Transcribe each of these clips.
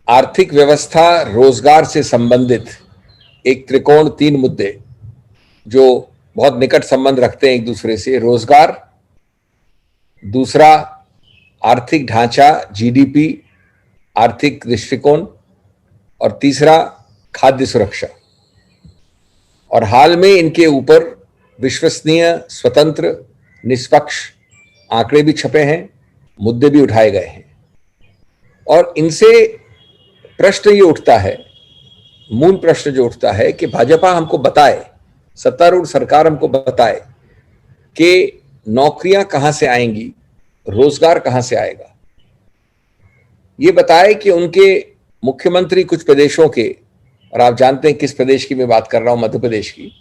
आर्थिक व्यवस्था, रोजगार से संबंधित एक त्रिकोण, तीन मुद्दे जो बहुत निकट संबंध रखते हैं एक दूसरे से। रोजगार, दूसरा आर्थिक ढांचा, जीडीपी, आर्थिक दृष्टिकोण, और तीसरा खाद्य सुरक्षा। और हाल में इनके ऊपर विश्वसनीय, स्वतंत्र, निष्पक्ष आंकड़े भी छपे हैं, मुद्दे भी उठाए गए हैं। और इनसे प्रश्न ये उठता है, मूल प्रश्न जो उठता है कि भाजपा हमको बताए, सत्तारूढ़ सरकार हमको बताए कि नौकरियां कहां से आएंगी, रोजगार कहां से आएगा। ये बताए कि उनके मुख्यमंत्री कुछ प्रदेशों के, और आप जानते हैं किस प्रदेश की मैं बात कर रहा हूं, मध्य प्रदेश की,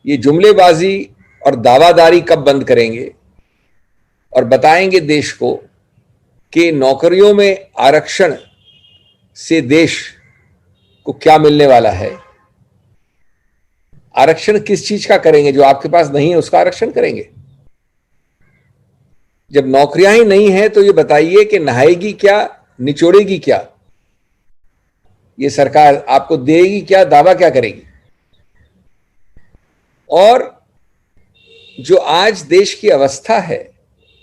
ये जुमलेबाजी और दावादारी कब बंद करेंगे और बताएंगे देश को कि नौकरियों में आरक्षण से देश को क्या मिलने वाला है। आरक्षण किस चीज का करेंगे? जो आपके पास नहीं है उसका आरक्षण करेंगे। जब नौकरियां ही नहीं है तो ये बताइए कि नहाएगी क्या, निचोड़ेगी क्या ये सरकार, आपको देगी क्या, दावा क्या करेगी। और जो आज देश की अवस्था है,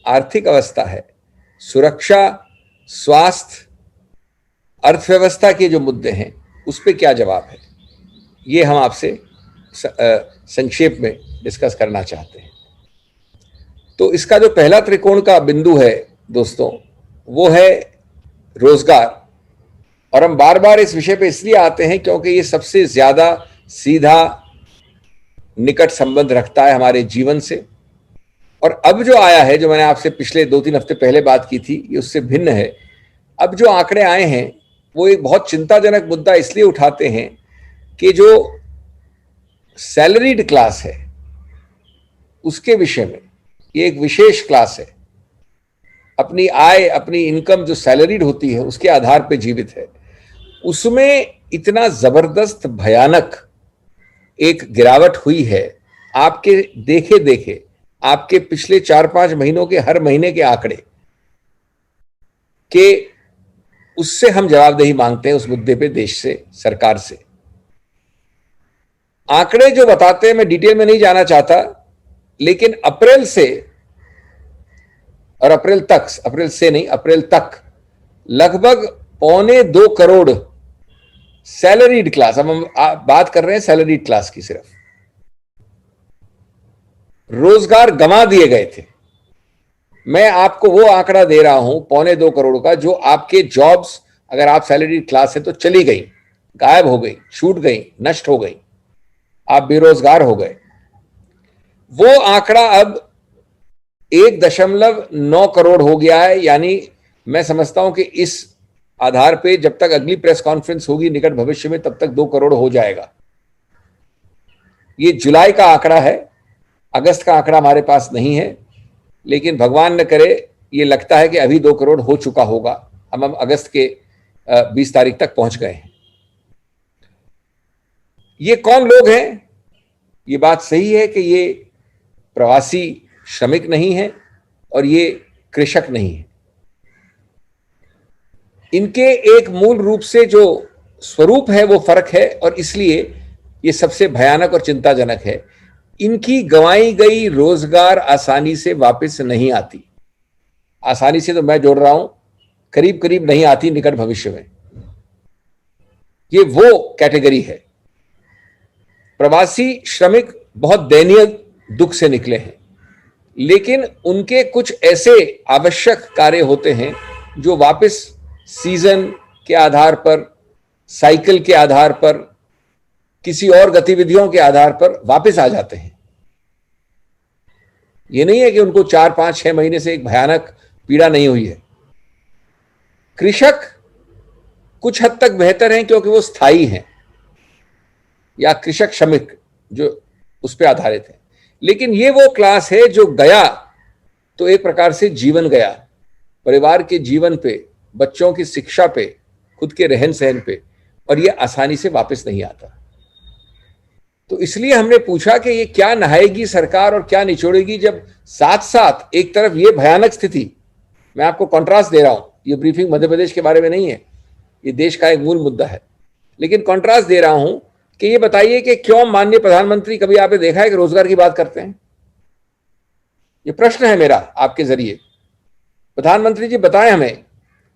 आर्थिक अवस्था है, सुरक्षा, स्वास्थ्य, अर्थव्यवस्था के जो मुद्दे हैं उस पर क्या जवाब है, ये हम आपसे संक्षेप में डिस्कस करना चाहते हैं। तो इसका जो पहला त्रिकोण का बिंदु है दोस्तों, वो है रोजगार। और हम बार बार इस विषय पे इसलिए आते हैं क्योंकि ये सबसे ज्यादा सीधा, निकट संबंध रखता है हमारे जीवन से। और अब जो आया है, जो मैंने आपसे पिछले 2-3 हफ्ते पहले बात की थी, ये उससे भिन्न है। अब जो आंकड़े आए हैं वो एक बहुत चिंताजनक मुद्दा इसलिए उठाते हैं कि जो सैलरीड क्लास है उसके विषय में, ये एक विशेष क्लास है, अपनी आय, अपनी इनकम जो सैलरीड होती है उसके आधार पर जीवित है, उसमें इतना जबरदस्त, भयानक एक गिरावट हुई है। आपके देखे देखे आपके पिछले 4-5 महीनों के हर महीने के आंकड़े के, उससे हम जवाबदेही मांगते हैं उस मुद्दे पे देश से, सरकार से। आंकड़े जो बताते हैं, मैं डिटेल में नहीं जाना चाहता, लेकिन अप्रैल से और अप्रैल तक, अप्रैल से नहीं, अप्रैल तक लगभग 1.25 करोड़ सैलरीड क्लास, अब हम बात कर रहे हैं सैलरीड क्लास की, सिर्फ रोजगार गंवा दिए गए थे। मैं आपको वो आंकड़ा दे रहा हूं 1.25 करोड़ का, जो आपके जॉब्स, अगर आप सैलरीड क्लास है तो चली गई, गायब हो गई, छूट गई, नष्ट हो गई, आप बेरोजगार हो गए। वो आंकड़ा अब 1.9 करोड़ हो गया है। यानी मैं समझता हूं कि इस आधार पे जब तक अगली प्रेस कॉन्फ्रेंस होगी निकट भविष्य में, तब तक 2 करोड़ हो जाएगा। ये जुलाई का आंकड़ा है, अगस्त का आंकड़ा हमारे पास नहीं है, लेकिन भगवान न करे, ये लगता है कि अभी 2 करोड़ हो चुका होगा। हम अगस्त के 20 तारीख तक पहुंच गए हैं। ये कौन लोग हैं? ये बात सही है कि ये प्रवासी श्रमिक नहीं है और ये कृषक नहीं है। इनके एक मूल रूप से जो स्वरूप है वो फर्क है, और इसलिए ये सबसे भयानक और चिंताजनक है। इनकी गंवाई गई रोजगार आसानी से वापस नहीं आती। आसानी से तो मैं जोड़ रहा हूं, करीब करीब नहीं आती निकट भविष्य में। ये वो कैटेगरी है। प्रवासी श्रमिक बहुत दयनीय दुख से निकले हैं, लेकिन उनके कुछ ऐसे आवश्यक कार्य होते हैं जो वापस सीजन के आधार पर, साइकिल के आधार पर, किसी और गतिविधियों के आधार पर वापस आ जाते हैं। यह नहीं है कि उनको 4-5-6 महीने से एक भयानक पीड़ा नहीं हुई है। कृषक कुछ हद तक बेहतर हैं क्योंकि वो स्थायी हैं, या कृषक श्रमिक जो उस पर आधारित है। लेकिन ये वो क्लास है जो गया तो एक प्रकार से जीवन गया, परिवार के जीवन पे, बच्चों की शिक्षा पे, खुद के रहन सहन पे, और ये आसानी से वापस नहीं आता। तो इसलिए हमने पूछा कि ये क्या नहाएगी सरकार और क्या निचोड़ेगी, जब साथ साथ एक तरफ ये भयानक स्थिति, मैं आपको कॉन्ट्रास्ट दे रहा हूं, ये ब्रीफिंग मध्य प्रदेश के बारे में नहीं है, ये देश का एक मूल मुद्दा है। लेकिन कॉन्ट्रास्ट दे रहा हूं कि ये बताइए कि क्यों माननीय प्रधानमंत्री, कभी आपने देखा है कि रोजगार की बात करते हैं? ये प्रश्न है मेरा आपके जरिए। प्रधानमंत्री जी बताएं हमें,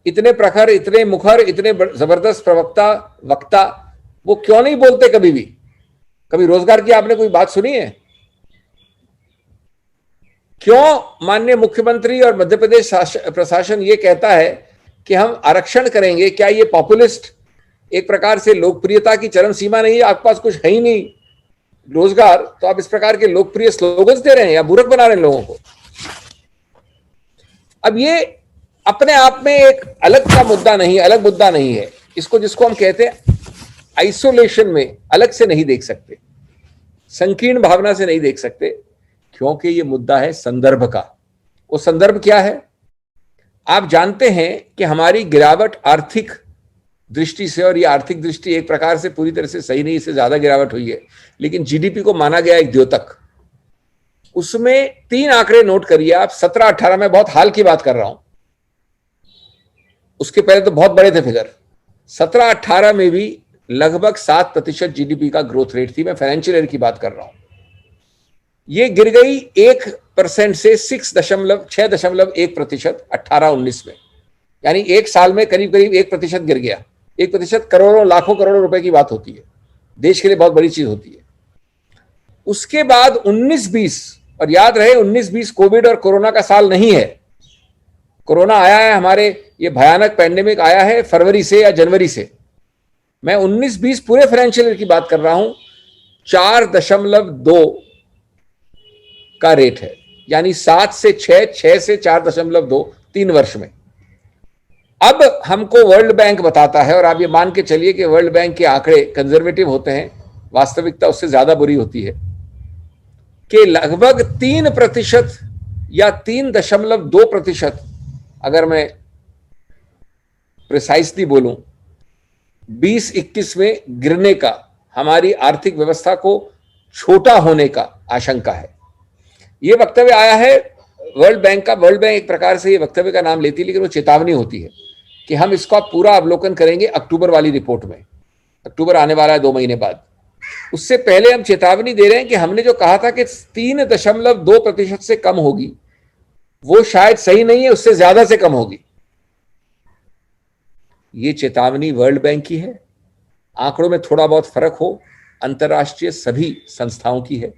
इतने प्रखर, इतने मुखर, इतने जबरदस्त प्रवक्ता, वक्ता, वो क्यों नहीं बोलते कभी भी? कभी रोजगार की आपने कोई बात सुनी है? क्यों माननीय मुख्यमंत्री और मध्य प्रदेश प्रशासन ये कहता है कि हम आरक्षण करेंगे? क्या ये पॉपुलिस्ट, एक प्रकार से लोकप्रियता की चरम सीमा नहीं है? आपके पास कुछ है ही नहीं रोजगार, तो आप इस प्रकार के लोकप्रिय स्लोगन्स दे रहे हैं या बुरक बना रहे हैं लोगों को। अब ये अपने आप में एक अलग का मुद्दा नहीं, अलग मुद्दा नहीं है। इसको, जिसको हम कहते हैं आइसोलेशन में, अलग से नहीं देख सकते, संकीर्ण भावना से नहीं देख सकते, क्योंकि ये मुद्दा है संदर्भ का। वो संदर्भ क्या है? आप जानते हैं कि हमारी गिरावट आर्थिक दृष्टि से, और ये आर्थिक दृष्टि एक प्रकार से पूरी तरह से सही नहीं, इससे ज्यादा गिरावट हुई है, लेकिन जीडीपी को माना गया एक द्योतक, उसमें 3 आंकड़े नोट करिए आप। 17-18 में, बहुत हाल की बात कर रहा हूं, उसके पहले तो बहुत बड़े थे फिगर। 17-18 में भी लगभग 7% जीडीपी का ग्रोथ रेट थी। मैं फाइनेंशियल ईयर की बात कर रहा हूं। ये गिर गई 1% से 6.1% 18-19 में, यानी एक साल में करीब करीब 1% गिर गया। 1% करोड़ों, लाखों करोड़ों रुपए की बात होती है, देश के लिए बहुत बड़ी चीज होती है। उसके बाद 19-20, और याद रहे 19-20 कोविड और कोरोना का साल नहीं है। कोरोना आया है, हमारे ये भयानक पैंडेमिक आया है फरवरी से या जनवरी से। मैं 19-20 पूरे फाइनेंशियल ईयर की बात कर रहा हूं। 4.2 का रेट है, यानी 7 से 6, 6 से 4.2, 3 वर्ष में। अब हमको वर्ल्ड बैंक बताता है, और आप ये मान के चलिए कि वर्ल्ड बैंक के आंकड़े कंजर्वेटिव होते हैं, वास्तविकता उससे ज्यादा बुरी होती है, कि लगभग 3% या 3.2%, अगर मैं प्रिसाइसली बोलूं, 2021 में गिरने का, हमारी आर्थिक व्यवस्था को छोटा होने का आशंका है। यह वक्तव्य आया है वर्ल्ड बैंक का। वर्ल्ड बैंक एक प्रकार से ये वक्तव्य का नाम लेती है, लेकिन वो चेतावनी होती है कि हम इसका पूरा अवलोकन करेंगे अक्टूबर वाली रिपोर्ट में। अक्टूबर आने वाला है 2 महीने बाद। उससे पहले हम चेतावनी दे रहे हैं कि हमने जो कहा था कि 3.2% से कम होगी, वो शायद सही नहीं है, उससे ज्यादा से कम होगी। ये चेतावनी वर्ल्ड बैंक की है। आंकड़ों में थोड़ा बहुत फर्क हो, अंतरराष्ट्रीय सभी संस्थाओं की है।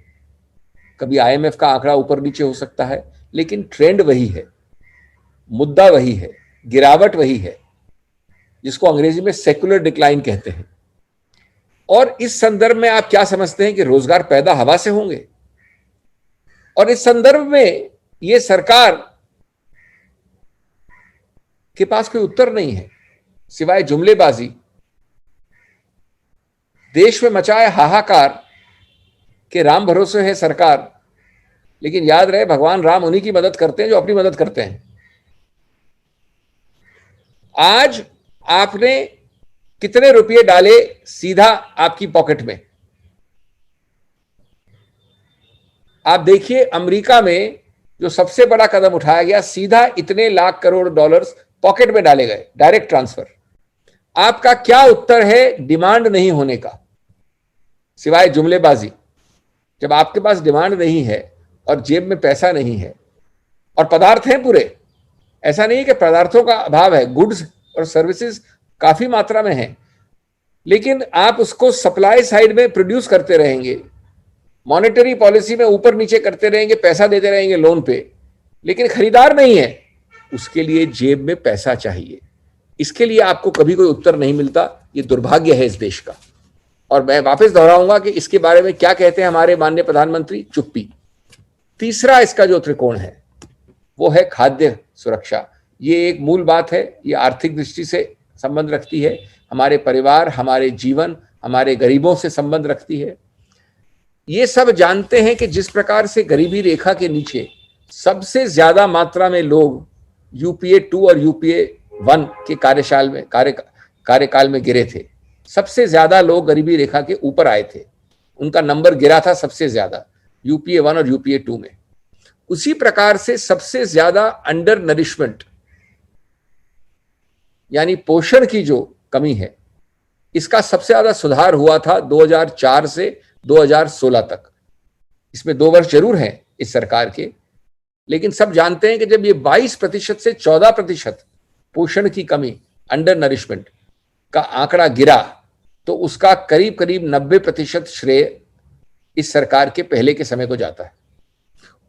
कभी आईएमएफ का आंकड़ा ऊपर नीचे हो सकता है, लेकिन ट्रेंड वही है, मुद्दा वही है, गिरावट वही है, जिसको अंग्रेजी में सेक्युलर डिक्लाइन कहते हैं। और इस संदर्भ में आप क्या समझते हैं कि रोजगार पैदा हवा से होंगे? और इस संदर्भ में यह सरकार के पास कोई उत्तर नहीं है सिवाय जुमलेबाजी। देश में मचाए हाहाकार कि राम भरोसे है सरकार, लेकिन याद रहे भगवान राम उन्हीं की मदद करते हैं जो अपनी मदद करते हैं। आज आपने कितने रुपए डाले सीधा आपकी पॉकेट में? आप देखिए अमेरिका में जो सबसे बड़ा कदम उठाया गया, सीधा इतने लाख करोड़ डॉलर्स पॉकेट में डाले गए, डायरेक्ट ट्रांसफर। आपका क्या उत्तर है डिमांड नहीं होने का, सिवाय जुमलेबाजी? जब आपके पास डिमांड नहीं है और जेब में पैसा नहीं है, और पदार्थ हैं पूरे, ऐसा नहीं है कि पदार्थों का अभाव है, गुड्स और सर्विसेज काफी मात्रा में है, लेकिन आप उसको सप्लाई साइड में प्रोड्यूस करते रहेंगे, मॉनेटरी पॉलिसी में ऊपर नीचे करते रहेंगे, पैसा देते रहेंगे लोन पे, लेकिन खरीदार नहीं है। उसके लिए जेब में पैसा चाहिए। इसके लिए आपको कभी कोई उत्तर नहीं मिलता। ये दुर्भाग्य है इस देश का। और मैं वापस दोहराऊंगा कि इसके बारे में क्या कहते हैं हमारे माननीय प्रधानमंत्री? चुप्पी। तीसरा इसका जो त्रिकोण है वो है खाद्य सुरक्षा। ये एक मूल बात है, ये आर्थिक दृष्टि से संबंध रखती है, हमारे परिवार, हमारे जीवन, हमारे गरीबों से संबंध रखती है। ये सब जानते हैं कि जिस प्रकार से गरीबी रेखा के नीचे सबसे ज्यादा मात्रा में लोग यूपीए 2 और यूपीए 1 के कार्यकाल में गिरे थे, सबसे ज्यादा लोग गरीबी रेखा के ऊपर आए थे, उनका नंबर गिरा था सबसे ज्यादा यूपीए 1 और यूपीए 2 में। उसी प्रकार से सबसे ज्यादा अंडर नरिशमेंट, यानी पोषण की जो कमी है। इसका सबसे ज्यादा सुधार हुआ था 2004 से 2016 तक। इसमें 2 वर्ष जरूर हैं इस सरकार के, लेकिन सब जानते हैं कि जब ये 22% से 14% पोषण की कमी, अंडर नरिशमेंट का आंकड़ा गिरा, तो उसका करीब करीब 90% श्रेय इस सरकार के पहले के समय को जाता है।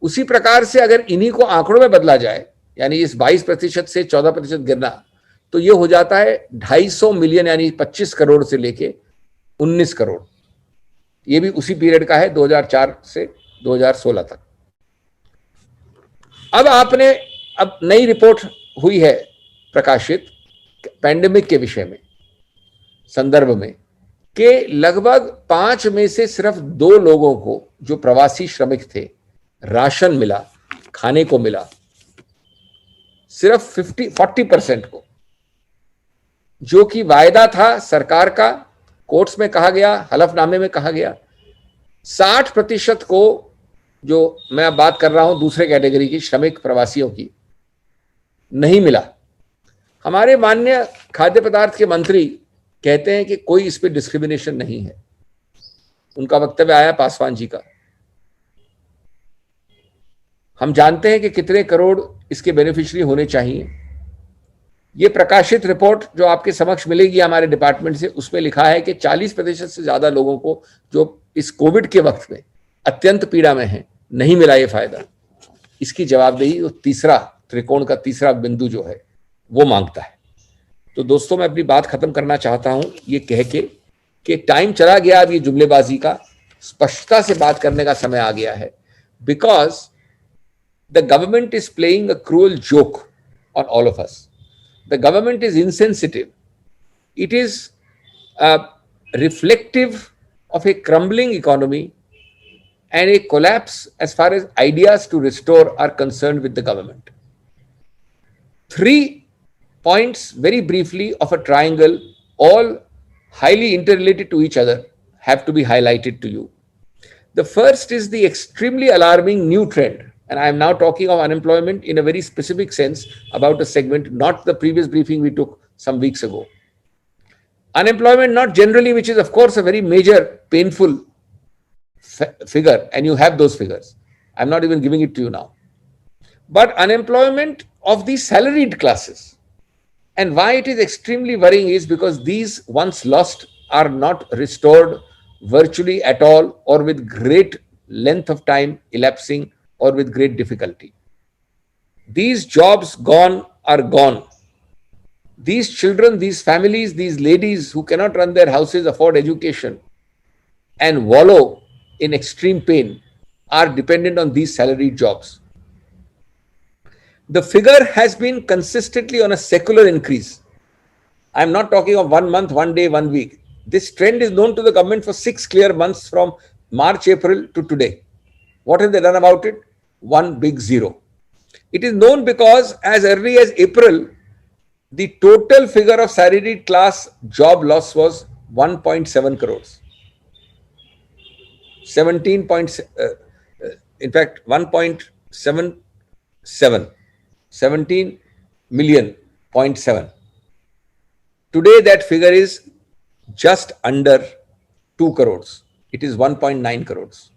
उसी प्रकार से अगर इन्हीं को आंकड़ों में बदला जाए, यानी इस 22% से 14% गिरना, तो ये हो जाता है 250 मिलियन, यानी 25 करोड़ से लेके 19 करोड़। ये भी उसी पीरियड का है, 2004 से 2016 तक। अब नई रिपोर्ट हुई है प्रकाशित पैंडेमिक के विषय में, संदर्भ में, कि लगभग 5 में से सिर्फ 2 लोगों को, जो प्रवासी श्रमिक थे, राशन मिला, खाने को मिला। सिर्फ 40% को, जो कि वायदा था सरकार का, कोर्ट्स में कहा गया, हलफनामे में कहा गया। 60% को, जो मैं अब बात कर रहा हूं दूसरे कैटेगरी की श्रमिक प्रवासियों की, नहीं मिला। हमारे माननीय खाद्य पदार्थ के मंत्री कहते हैं कि कोई इस पे डिस्क्रिमिनेशन नहीं है। उनका वक्तव्य आया पासवान जी का। हम जानते हैं कि कितने करोड़ इसके बेनिफिशियरी होने चाहिए। ये प्रकाशित रिपोर्ट जो आपके समक्ष मिलेगी हमारे डिपार्टमेंट से, उसमें लिखा है कि 40% से ज्यादा लोगों को, जो इस कोविड के वक्त में अत्यंत पीड़ा में हैं, नहीं मिला ये फायदा। इसकी जवाबदेही वो तीसरा त्रिकोण का तीसरा बिंदु जो है वो मांगता है। तो दोस्तों, मैं अपनी बात खत्म करना चाहता हूं ये कह के कि टाइम चला गया, अब ये जुमलेबाजी का, स्पष्टता से बात करने का समय आ गया है। Because the government is playing a cruel joke on all of us. The government is insensitive. It is reflective of a crumbling economy and a collapse as far as ideas to restore are concerned with the government. 3 points very briefly of a triangle, all highly interrelated to each other, have to be highlighted to you. The first is the extremely alarming new trend. And I am now talking of unemployment in a very specific sense about a segment, not the previous briefing we took some weeks ago. Unemployment, not generally, which is of course a very major, painful figure, and you have those figures. I'm not even giving it to you now. But unemployment of the salaried classes. And why it is extremely worrying is because these once lost are not restored virtually at all, or with great length of time elapsing, or with great difficulty. These jobs gone are gone. These children, these families, these ladies who cannot run their houses, afford education, and wallow in extreme pain are dependent on these salaried jobs. The figure has been consistently on a secular increase. I am not talking of 1 month, 1 day, 1 week. This trend is known to the government for 6 clear months from March, April to today. What have they done about it? One big zero. It is known because as early as April, the total figure of salaried class job loss was 1.7 crores. 17 million, 0.7. Today that figure is just under 2 crores. It is 1.9 crores.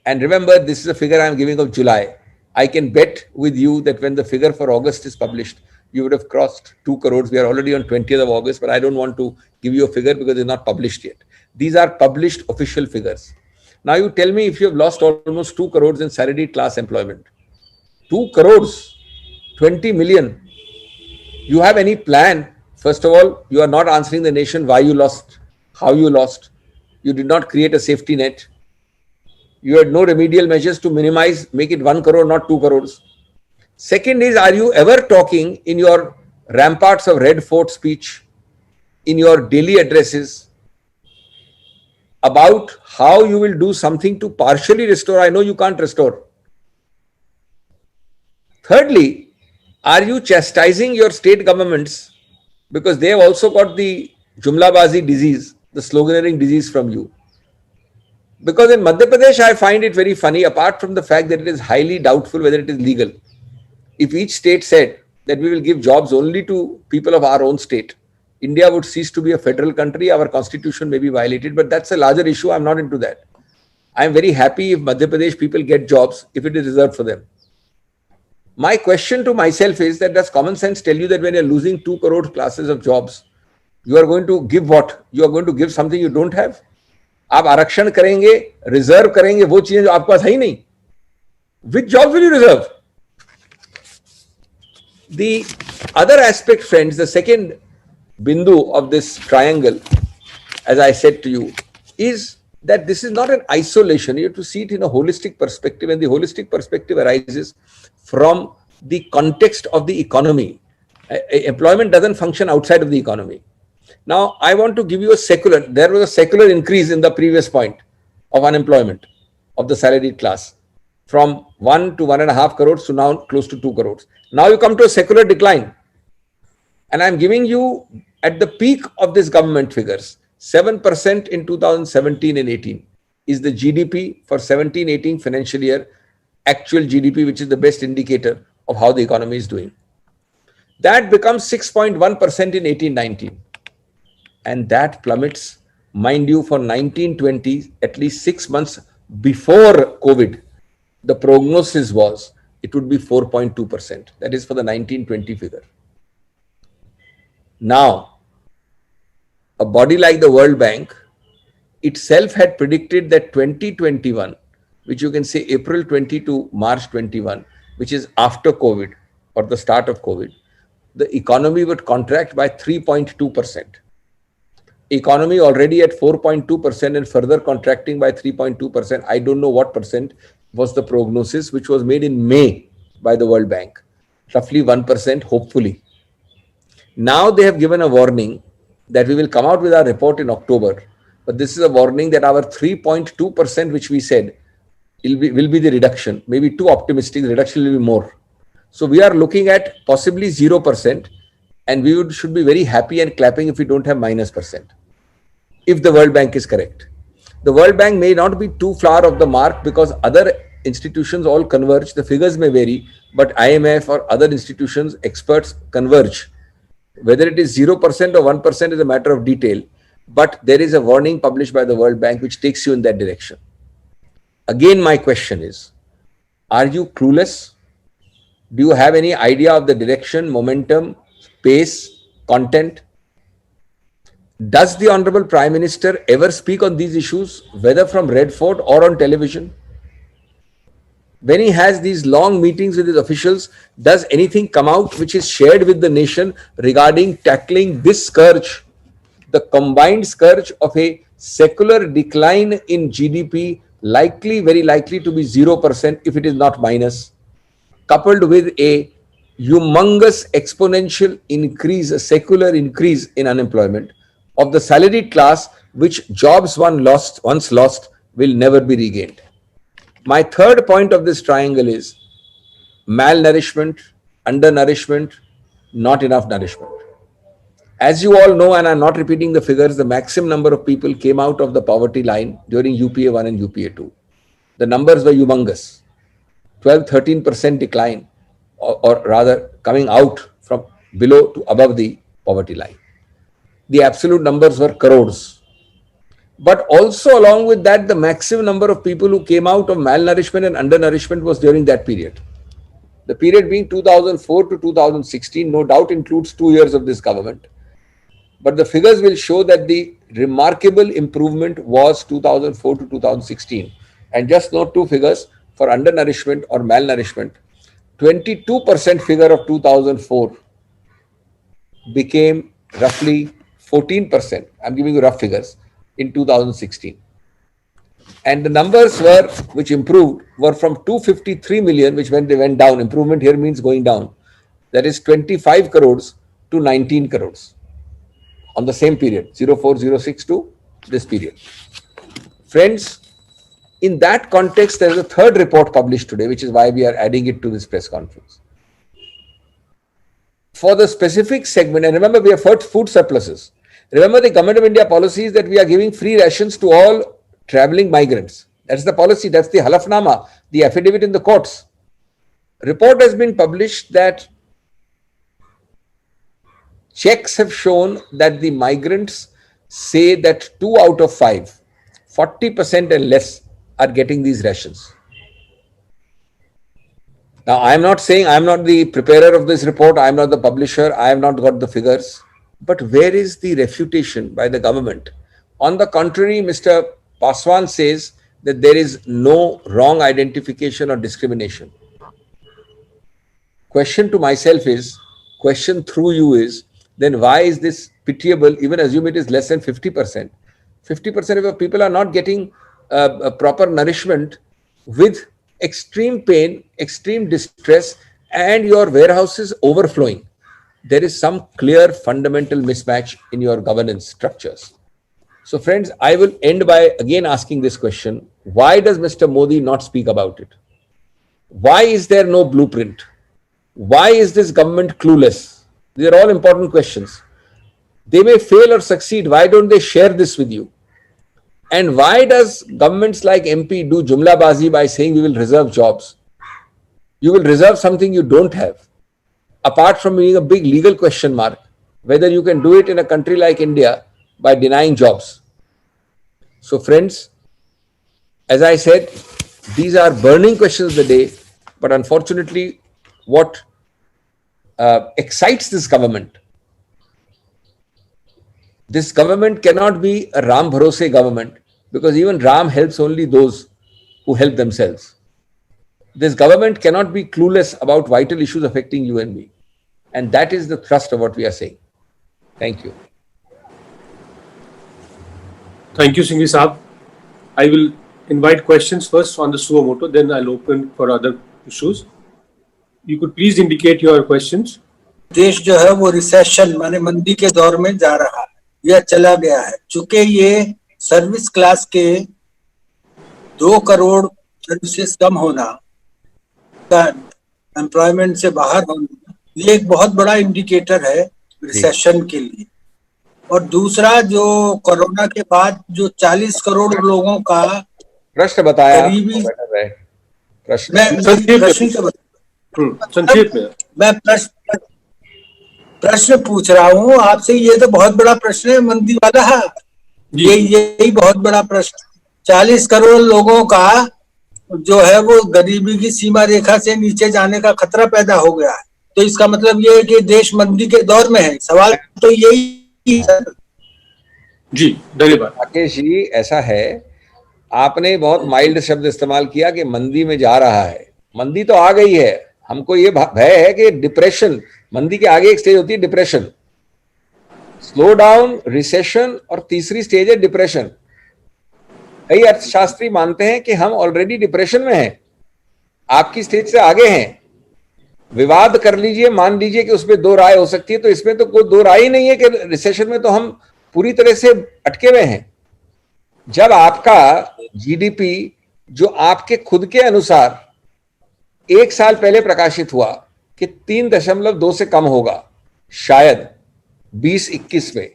And remember, this is a figure I am giving of July. I can bet with you that when the figure for August is published, you would have crossed 2 crores. We are already on 20th of August, but I don't want to give you a figure because it's not published yet. These are published official figures. Now you tell me if you have lost almost 2 crores in salaried class employment. 2 crores, 20 million. You have any plan? First of all, you are not answering the nation why you lost, how you lost. You did not create a safety net. You had no remedial measures to minimize, make it 1 crore, not 2 crores. Second is, are you ever talking in your ramparts of Red Fort speech, in your daily addresses, about how you will do something to partially restore? I know you can't restore. Thirdly, are you chastising your state governments because they have also got the Jumlabazi disease, the sloganeering disease from you? Because in Madhya Pradesh, I find it very funny, apart from the fact that it is highly doubtful whether it is legal. If each state said that we will give jobs only to people of our own state, India would cease to be a federal country, our constitution may be violated, but that's a larger issue. I'm not into that. I'm very happy if Madhya Pradesh people get jobs, if it is reserved for them. My question to myself is that does common sense tell you that when you're losing 2 crore classes of jobs, you are going to give what? You are going to give something you don't have? आप आरक्षण करेंगे, reserve करेंगे वो चीजें जो आपके पास है ही नहीं. Which jobs will you reserve? The other aspect, friends, the second bindu of this triangle, as I said to you, is that this is not an isolation. You have to see it in a holistic perspective, and the holistic perspective arises from the context of the economy. Employment doesn't function outside of the economy. Now, I want to give you there was a secular increase in the previous point of unemployment of the salaried class from 1 to 1.5 crores to now close to 2 crores. Now you come to a secular decline. And I'm giving you at the peak of this government figures, 7% in 2017 and 18 is the GDP for 17-18 financial year, actual GDP, which is the best indicator of how the economy is doing. That becomes 6.1% in 18-19. And that plummets, mind you, for 19-20, at least 6 months before COVID, the prognosis was it would be 4.2%. That is for the 19-20 figure. Now, a body like the World Bank itself had predicted that 2021, which you can say April 20 to March 21, which is after COVID or the start of COVID, the economy would contract by 3.2%. Economy already at 4.2% and further contracting by 3.2%. I don't know what percent was the prognosis, which was made in May by the World Bank. Roughly 1%, hopefully. Now they have given a warning that we will come out with our report in October. But this is a warning that our 3.2%, which we said, will be the reduction. Maybe too optimistic, the reduction will be more. So we are looking at possibly 0%, and we should be very happy and clapping if we don't have -%. If the World Bank is correct. The World Bank may not be too far off the mark because other institutions all converge. The figures may vary, but IMF or other institutions, experts converge. Whether it is 0% or 1% is a matter of detail, but there is a warning published by the World Bank which takes you in that direction. Again, my question is, are you clueless? Do you have any idea of the direction, momentum, pace, content? Does the Honorable Prime Minister ever speak on these issues, whether from Red Fort or on television? When he has these long meetings with his officials, does anything come out which is shared with the nation regarding tackling this scourge, the combined scourge of a secular decline in GDP, very likely to be 0% if it is not minus, coupled with a humongous exponential increase, a secular increase in unemployment of the salaried class, which jobs once lost will never be regained. My third point of this triangle is malnourishment, undernourishment, not enough nourishment. As you all know, and I'm not repeating the figures, the maximum number of people came out of the poverty line during UPA 1 and UPA 2. The numbers were humongous. 12-13% decline, or rather coming out from below to above the poverty line. The absolute numbers were crores. But also along with that, the maximum number of people who came out of malnourishment and undernourishment was during that period. The period being 2004 to 2016, no doubt includes 2 years of this government. But the figures will show that the remarkable improvement was 2004 to 2016. And just note two figures for undernourishment or malnourishment. 22% figure of 2004 became roughly 14%. I'm giving you rough figures in 2016. And the numbers which improved were from 253 million, which when they went down, improvement here means going down. That is 25 crores to 19 crores on the same period, 0406 to this period. Friends, in that context, there is a third report published today, which is why we are adding it to this press conference. For the specific segment, and remember, we have food surpluses. Remember, the Government of India policy is that we are giving free rations to all traveling migrants. That's the policy. That's the halafnama, the affidavit in the courts. Report has been published that checks have shown that the migrants say that 2 out of 5, 40% and less, are getting these rations. Now, I am not saying, I am not the preparer of this report, I am not the publisher, I have not got the figures, but where is the refutation by the government? On the contrary, Mr. Paswan says that there is no wrong identification or discrimination. Question to myself is, question through you is, then why is this pitiable? Even assume it is less than 50%. 50% of your people are not getting a proper nourishment, with extreme pain, extreme distress, and your warehouse is overflowing. There is some clear fundamental mismatch in your governance structures. So friends, I will end by again asking this question: why does Mr. Modi not speak about it? Why is there no blueprint? Why is this government clueless? These are all important questions. They may fail or succeed. Why don't they share this with you? And why does governments like MP do jumla bazi by saying we will reserve jobs? You will reserve something you don't have. Apart from being a big legal question mark, whether you can do it in a country like India by denying jobs. So friends, as I said, these are burning questions of the day, but unfortunately, what excites this government cannot be a Ram Bharose government, because even Ram helps only those who help themselves. This government cannot be clueless about vital issues affecting you and me. And that is the thrust of what we are saying. Thank you. Thank you, Singhvi Saab. I will invite questions first on the suo motu, then I'll open for other issues. You could please indicate your questions. देश जो है वो recession माने मंदी के दौर में जा रहा है, यह चला गया है। चूंकि ये सर्विस क्लास के 2 करोड़ सर्विसेज कम होना, एम्प्लॉयमेंट से बाहर होना, ये एक बहुत बड़ा इंडिकेटर है रिसेशन के लिए। और दूसरा, जो कोरोना के बाद जो 40 करोड़ लोगों का प्रश्न बताया, मैं प्रश्न पूछ रहा हूँ आपसे। ये तो बहुत बड़ा प्रश्न है मंदी वाला है, यही बहुत बड़ा प्रश्न। 40 करोड़ लोगों का जो है वो गरीबी की सीमा रेखा से नीचे जाने का खतरा पैदा हो गया है। तो इसका मतलब ये है कि देश मंदी के दौर में है। सवाल तो यही है। जी धन्यवाद। राकेश जी, ऐसा है, आपने बहुत माइल्ड शब्द इस्तेमाल किया कि मंदी में जा रहा है। मंदी तो आ गई है। हमको ये भय है कि डिप्रेशन, मंदी के आगे एक स्टेज होती है डिप्रेशन, स्लो डाउन, रिसेशन, और तीसरी स्टेज है डिप्रेशन। कई अर्थशास्त्री मानते हैं कि हम ऑलरेडी डिप्रेशन में हैं, आपकी स्टेज से आगे हैं। विवाद कर लीजिए, मान लीजिए कि उसमें 2 राय हो सकती है, तो इसमें तो कोई 2 राय ही नहीं है कि रिसेशन में तो हम पूरी तरह से अटके हुए हैं। जब आपका जीडीपी, जो आपके खुद के अनुसार 1 साल पहले प्रकाशित हुआ कि 3.2 से कम होगा शायद 2021 में,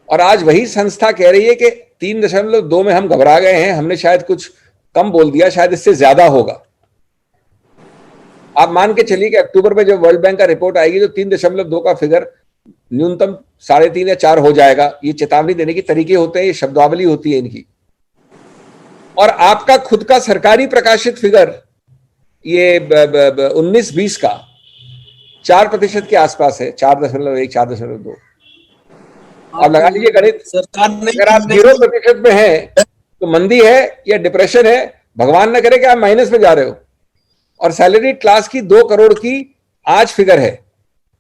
और आज वही संस्था कह रही है कि 3.2 में हम घबरा गए हैं, हमने शायद कुछ कम बोल दिया, शायद इससे ज्यादा होगा। आप मान के चलिए कि अक्टूबर में जब वर्ल्ड बैंक का रिपोर्ट आएगी तो 3.2 का फिगर न्यूनतम 3.5 या 4 हो जाएगा। ये चेतावनी देने के तरीके होते हैं, ये शब्दावली होती है इनकी। और आपका खुद का सरकारी प्रकाशित फिगर ये 19-20 का 4% के आसपास है, 4.1, 4.2। आप लगा लीजिए गणित। अगर आप 0% में हैं तो मंदी है या डिप्रेशन है, भगवान न करे कि आप माइनस में जा रहे हो। और सैलरी क्लास की 2 करोड़ की आज फिगर है।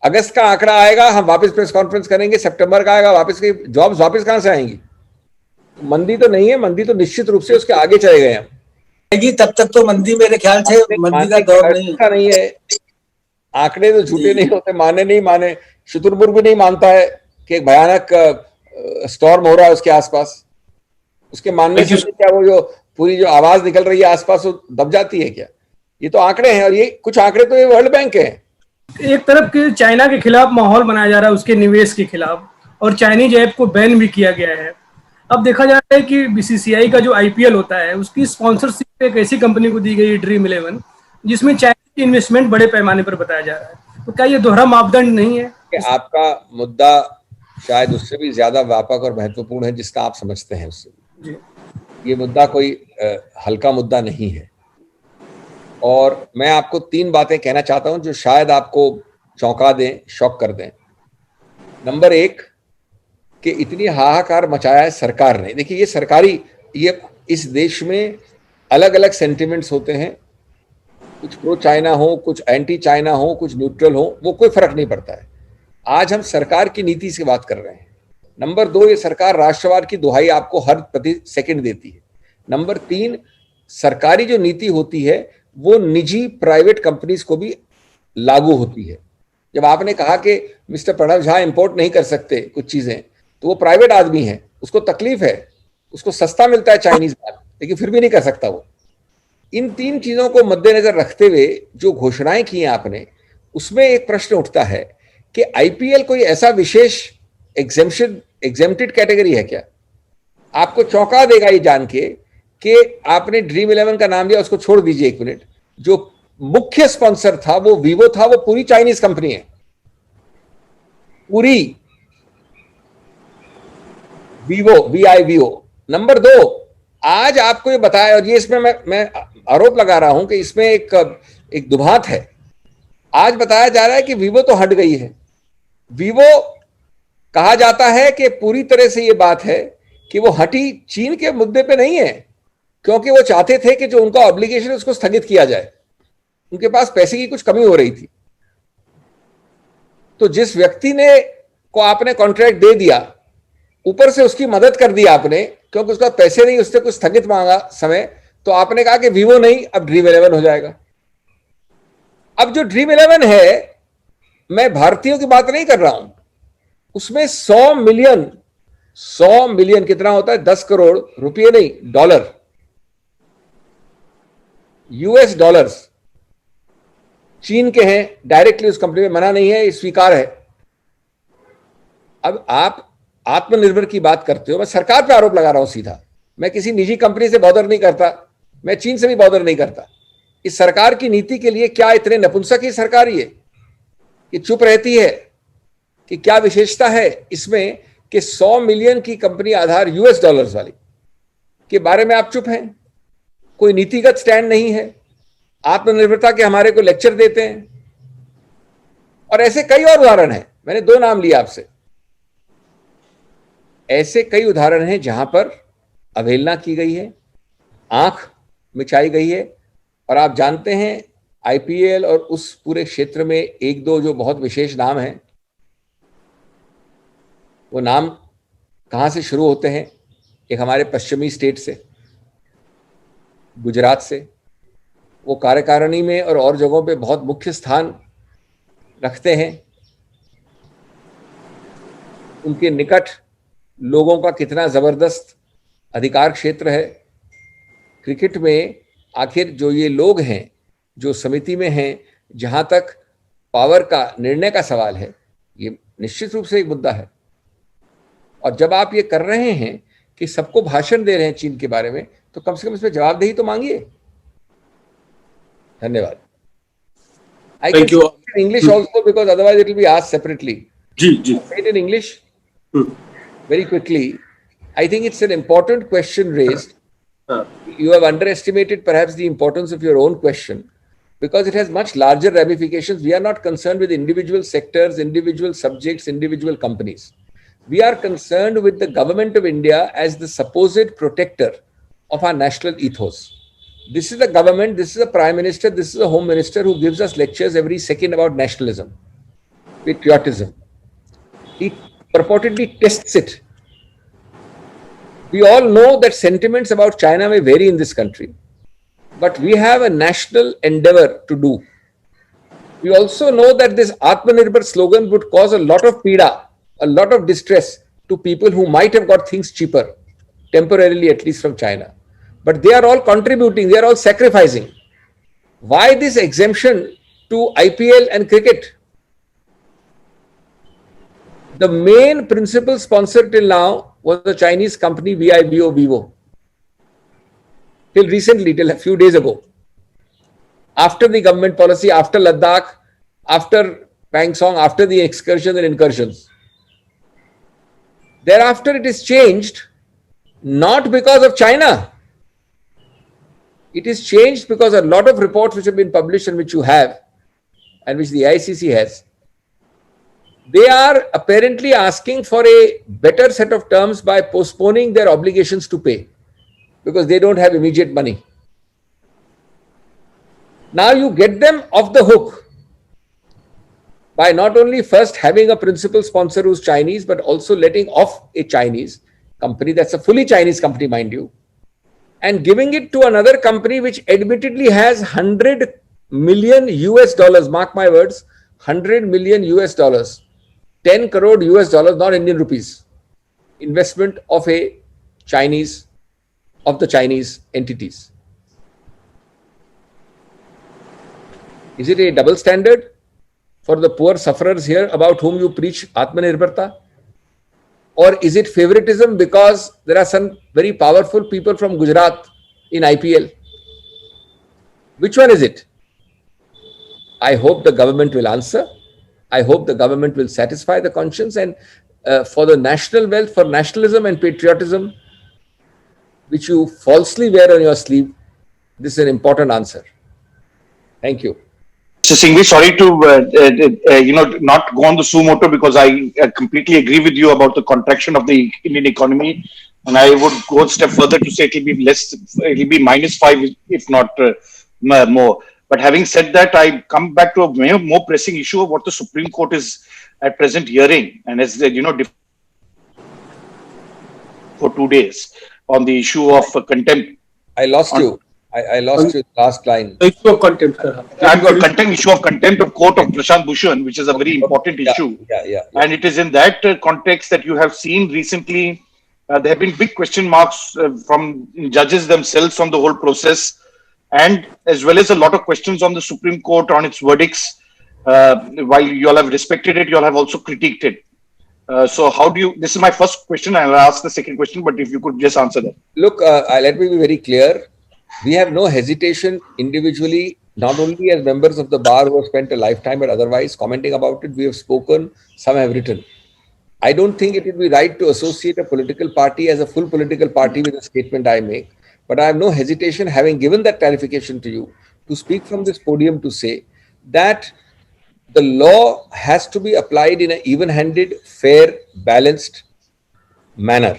अगस्त का आंकड़ा आएगा, हम वापस प्रेस कॉन्फ्रेंस करेंगे, सितंबर का आएगा, वापस की जॉब्स वापस कहां से आएंगी? मंदी तो नहीं है, मंदी तो निश्चित रूप से उसके आगे चले गए हैं। तब तक तो मंदी मेरे ख्याल से मंदी का दौर नहीं है। आंकड़े तो झूठे नहीं होते, माने नहीं माने। शुतुरमुर्ग भी नहीं मानता है कि एक भयानक स्टॉर्म हो रहा है उसके आसपास। उसके मानने से क्या वो जो पूरी जो आवाज निकल रही है आसपास वो दब जाती है क्या? ये तो आंकड़े हैं, और ये कुछ आंकड़े तो ये वर्ल्ड बैंक के हैं। एक तरफ के चाइना के खिलाफ माहौल बनाया जा रहा है, उसके निवेश के खिलाफ, और चाइनीज ऐप को बैन भी किया गया है। अब देखा जा रहा है कि बीसीसीआई का जो आईपीएल होता है उसकी स्पॉन्सरशिप एक ऐसी कंपनी को दी गई, ड्रीम 11, जिसमें चाइनीज इन्वेस्टमेंट बड़े पैमाने पर बताया जा रहा है। तो क्या ये दोहरा मापदंड नहीं है? कि आपका मुद्दा शायद उससे भी ज्यादा व्यापक और महत्वपूर्ण है जिसका आप समझते हैं उससे। जी। ये मुद्दा कोई हल्का मुद्दा नहीं है। और मैं आपको 3 बातें कहना चाहता हूं जो शायद आपको चौंका दें, शॉक कर दें। नंबर 1 कि इतनी हाहाकार मचाया है सरकार ने। देखिए, ये इस देश में अलग अलग सेंटिमेंट्स होते हैं, कुछ प्रो चाइना हो, कुछ एंटी चाइना हो, कुछ न्यूट्रल हो, वो कोई फर्क नहीं पड़ता है। आज हम सरकार की नीति से बात कर रहे हैं। नंबर 2, ये सरकार राष्ट्रवाद की दुहाई आपको हर प्रति सेकंड देती है। नंबर 3, सरकारी जो नीति होती है वो निजी प्राइवेट कंपनीज को भी लागू होती है। जब आपने कहा कि मिस्टर प्रणव झा इंपोर्ट नहीं कर सकते कुछ चीजें, तो वो प्राइवेट आदमी है, उसको तकलीफ है, उसको सस्ता मिलता है चाइनीज माल, लेकिन फिर भी नहीं कर सकता वो। इन 3 चीजों को मद्देनजर रखते हुए जो घोषणाएं की हैं आपने, उसमें एक प्रश्न उठता है कि आईपीएल कोई ऐसा विशेष एग्जेम्प्टेड कैटेगरी है क्या? आपको चौंका देगा ये जान के कि आपने ड्रीम 11 का नाम लिया, उसको छोड़ दीजिए एक मिनट। जो मुख्य स्पॉन्सर था वो वीवो था, वो पूरी चाइनीज कंपनी है, पूरी वीवो, वीओ। नंबर 2, आज आपको ये बताया, और ये इसमें मैं आरोप लगा रहा हूं कि इसमें एक दुभात है। आज बताया जा रहा है कि वीवो तो हट गई है। वीवो कहा जाता है कि पूरी तरह से ये बात है कि वो हटी चीन के मुद्दे पे नहीं है, क्योंकि वो चाहते थे कि जो उनका ऑब्लिगेशन उसको स्थगित किया जाए। उनके पास पैसे की कुछ कमी हो रही थी। तो जिस व्यक्ति ने को आपने कॉन्ट्रैक्ट दे दिया, ऊपर से उसकी मदद कर दी आपने, क्योंकि उसका पैसे नहीं, उससे कुछ स्थगित मांगा समय, तो आपने कहा कि वीवो नहीं, अब ड्रीम 11 हो जाएगा। अब जो ड्रीम 11 है, मैं भारतीयों की बात नहीं कर रहा हूं, उसमें 100 मिलियन कितना होता है? 10 करोड़ रुपये नहीं, डॉलर, यूएस डॉलर्स चीन के हैं डायरेक्टली उस कंपनी में। मना नहीं है, स्वीकार है। अब आप आत्मनिर्भर की बात करते हो, मैं सरकार पे आरोप लगा रहा हूं सीधा। मैं किसी निजी कंपनी से बॉदर नहीं करता, मैं चीन से भी बॉदर नहीं करता। इस सरकार की नीति के लिए क्या इतने नपुंसक ही सरकार ये चुप रहती है? कि क्या विशेषता है इसमें कि 100 मिलियन की कंपनी आधार यूएस डॉलर्स वाली के बारे में आप चुप हैं? कोई नीतिगत स्टैंड नहीं है, आत्मनिर्भरता के हमारे को लेक्चर देते हैं। और ऐसे कई और उदाहरण हैं, मैंने 2 नाम लिए आपसे। ऐसे कई उदाहरण हैं जहां पर अवहेलना की गई है, आंख मिचाई गई है। और आप जानते हैं आईपीएल और उस पूरे क्षेत्र में 1-2 जो बहुत विशेष नाम हैं, वो नाम कहां से शुरू होते हैं? एक हमारे पश्चिमी स्टेट से, गुजरात से। वो कार्यकारिणी में और जगहों पे बहुत मुख्य स्थान रखते हैं। उनके निकट लोगों का कितना जबरदस्त अधिकार क्षेत्र है। क्रिकेट में आखिर जो ये लोग हैं जो समिति में हैं, जहां तक पावर का निर्णय का सवाल है, ये निश्चित रूप से एक मुद्दा है। और जब आप ये कर रहे हैं कि सबको भाषण दे रहे हैं चीन के बारे में, तो कम से कम इसमें जवाबदेही तो मांगिए। धन्यवाद। I can speak in English also because otherwise it will be asked separately. जी जी। In English very quickly. I think it's an important question raised. You have underestimated perhaps the importance of your own question, because it has much larger ramifications. We are not concerned with individual sectors, individual subjects, individual companies. We are concerned with the government of India as the supposed protector of our national ethos. This is the government, this is the Prime Minister, this is the Home Minister who gives us lectures every second about nationalism, patriotism. He purportedly tests it. We all know that sentiments about China may vary in this country, but we have a national endeavor to do. We also know that this Atmanirbhar slogan would cause a lot of pida, a lot of distress to people who might have got things cheaper, temporarily at least from China. But they are all contributing, they are all sacrificing. Why this exemption to IPL and cricket? The main principal sponsor till now was the Chinese company Vivo. Till recently, till a few days ago. After the government policy, after Ladakh, after Pangsong after the excursions and incursions. Thereafter, it is changed not because of China. It is changed because a lot of reports which have been published and which you have, and which the ICC has, they are apparently asking for a better set of terms by postponing their obligations to pay because they don't have immediate money. Now you get them off the hook by not only first having a principal sponsor who's Chinese, but also letting off a Chinese company, that's a fully Chinese company, mind you, and giving it to another company which admittedly has 100 million US dollars, mark my words, 100 million US dollars, 10 crore US dollars, not Indian rupees, investment of the Chinese entities. Is it a double standard for the poor sufferers here about whom you preach Atmanirbharta? Or is it favoritism because there are some very powerful people from Gujarat in IPL? Which one is it? I hope the government will answer. I hope the government will satisfy the conscience, and for the national wealth, for nationalism and patriotism, which you falsely wear on your sleeve, this is an important answer. Thank you. Mr. Singhvi, sorry to not go on the suo motu, because I completely agree with you about the contraction of the Indian economy, and I would go a step further to say it will be less, it will be -5 if not more. But having said that, I come back to a more pressing issue of what the Supreme Court is at present hearing, and as for 2 days on the issue of contempt. I lost you. I lost you last line. The issue of contempt. Issue of contempt of court of Prashant Bhushan, which is a very important issue. Yeah. And it is in that context that you have seen recently, there have been big question marks from judges themselves on the whole process, and as well as a lot of questions on the Supreme Court on its verdicts. While you all have respected it, you all have also critiqued it. So how do you, this is my first question, and I'll ask the second question, but if you could just answer that. Look, let me be very clear. We have no hesitation individually, not only as members of the bar who have spent a lifetime, but otherwise commenting about it. We have spoken, some have written. I don't think it would be right to associate a political party as a full political party with a statement I make. But I have no hesitation, having given that clarification to you, to speak from this podium to say that the law has to be applied in an even-handed, fair, balanced manner.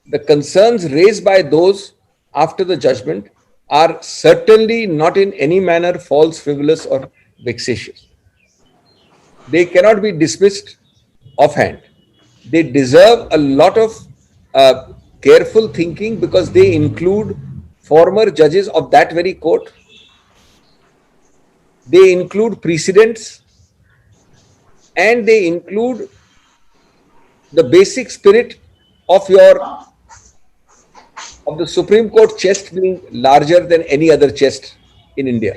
The concerns raised by those after the judgment are certainly not in any manner false, frivolous, or vexatious. They cannot be dismissed offhand. They deserve a lot of careful thinking because they include former judges of that very court. They include precedents, and they include the basic spirit of the Supreme Court chest being larger than any other chest in India,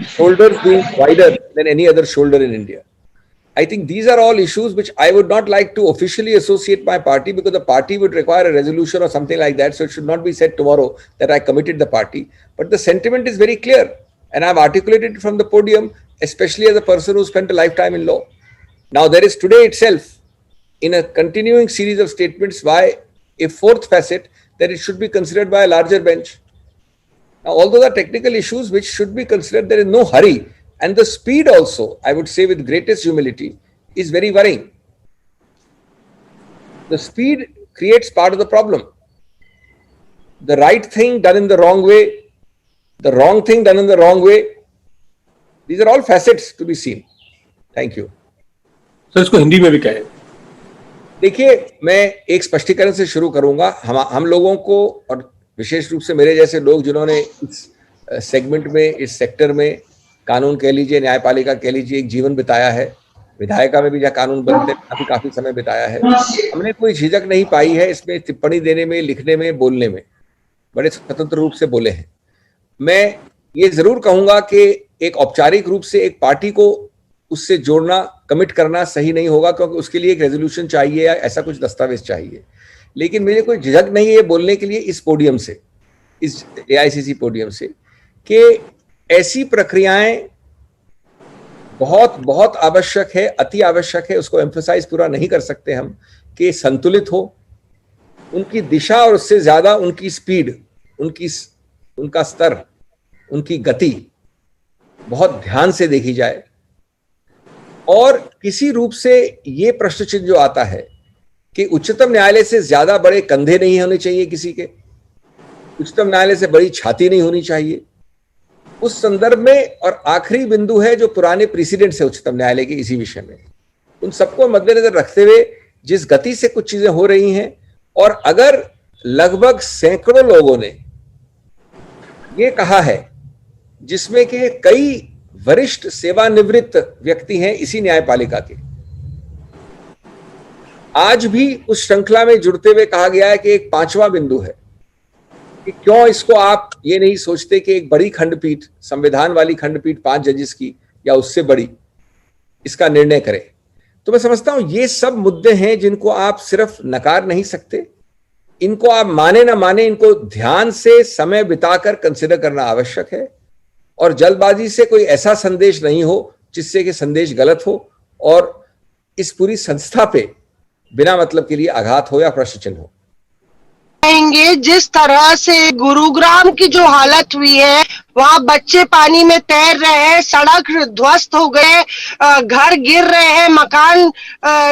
shoulders being wider than any other shoulder in India. I think these are all issues which I would not like to officially associate my party, because the party would require a resolution or something like that. So it should not be said tomorrow that I committed the party. But the sentiment is very clear, and I've articulated it from the podium, especially as a person who spent a lifetime in law. Now there is today itself, in a continuing series of statements, why a fourth facet, that it should be considered by a larger bench. Now, all those are technical issues which should be considered. There is no hurry. And the speed also, I would say with greatest humility, is very worrying. The speed creates part of the problem. The right thing done in the wrong way, the wrong thing done in the wrong way, these are all facets to be seen. Thank you. So, इसको हिंदी में भी कहें. देखिए, मैं एक स्पष्टीकरण से शुरू करूंगा. हम लोगों को, और विशेष रूप से मेरे जैसे लोग जिन्होंने इस सेगमेंट में, इस सेक्टर में कानून कह लीजिए, न्यायपालिका कह लीजिए, एक जीवन बिताया है. विधायिका में भी जहाँ कानून बनते काफी समय बिताया है. हमने कोई झिझक नहीं पाई है इसमें टिप्पणी देने में, लिखने में, बोलने में. बड़े स्वतंत्र रूप से बोले हैं. मैं ये जरूर कहूंगा कि एक औपचारिक रूप से एक पार्टी को उससे जोड़ना, कमिट करना सही नहीं होगा, क्योंकि उसके लिए एक रेजोल्यूशन चाहिए या ऐसा कुछ दस्तावेज चाहिए. लेकिन मुझे कोई झिझक नहीं है बोलने के लिए इस पोडियम से, इस AICC पोडियम से, कि ऐसी प्रक्रियाएं बहुत बहुत आवश्यक है, अति आवश्यक है, उसको एम्फसाइज पूरा नहीं कर सकते हम, कि संतुलित हो, उनकी दिशा और उससे ज्यादा उनकी स्पीड, उनका स्तर, उनकी गति बहुत ध्यान से देखी जाए। और किसी रूप से ये प्रश्न चिन्ह जो आता है कि उच्चतम न्यायालय से ज्यादा बड़े कंधे नहीं होने चाहिए किसी के, उच्चतम न्यायालय से बड़ी छाती नहीं होनी चाहिए, उस संदर्भ में, और आखिरी बिंदु है जो पुराने प्रेसिडेंट्स है उच्चतम न्यायालय के इसी विषय में, उन सबको मद्देनजर रखते हुए जिस गति से कुछ चीजें हो रही हैं, और अगर लगभग सैकड़ों लोगों ने ये कहा है, जिसमें कि कई वरिष्ठ सेवानिवृत्त व्यक्ति हैं इसी न्यायपालिका के, आज भी उस श्रृंखला में जुड़ते हुए कहा गया है कि एक पांचवा बिंदु है कि क्यों इसको आप ये नहीं सोचते कि एक बड़ी खंडपीठ, संविधान वाली खंडपीठ 5 जजेस की या उससे बड़ी, इसका निर्णय करे। तो मैं समझता हूं ये सब मुद्दे हैं जिनको आप सिर्फ नकार नहीं सकते, इनको आप माने ना माने, इनको ध्यान से समय बिताकर कंसिडर करना आवश्यक है, और जल्दबाजी से कोई ऐसा संदेश नहीं हो जिससे कि संदेश गलत हो और इस पूरी संस्था पे बिना मतलब के लिए आघात हो या प्रश्न चिन्ह हो। कहेंगे जिस तरह से गुरुग्राम की जो हालत हुई है, वहाँ बच्चे पानी में तैर रहे हैं, सड़क ध्वस्त हो गए, घर गिर रहे हैं, मकान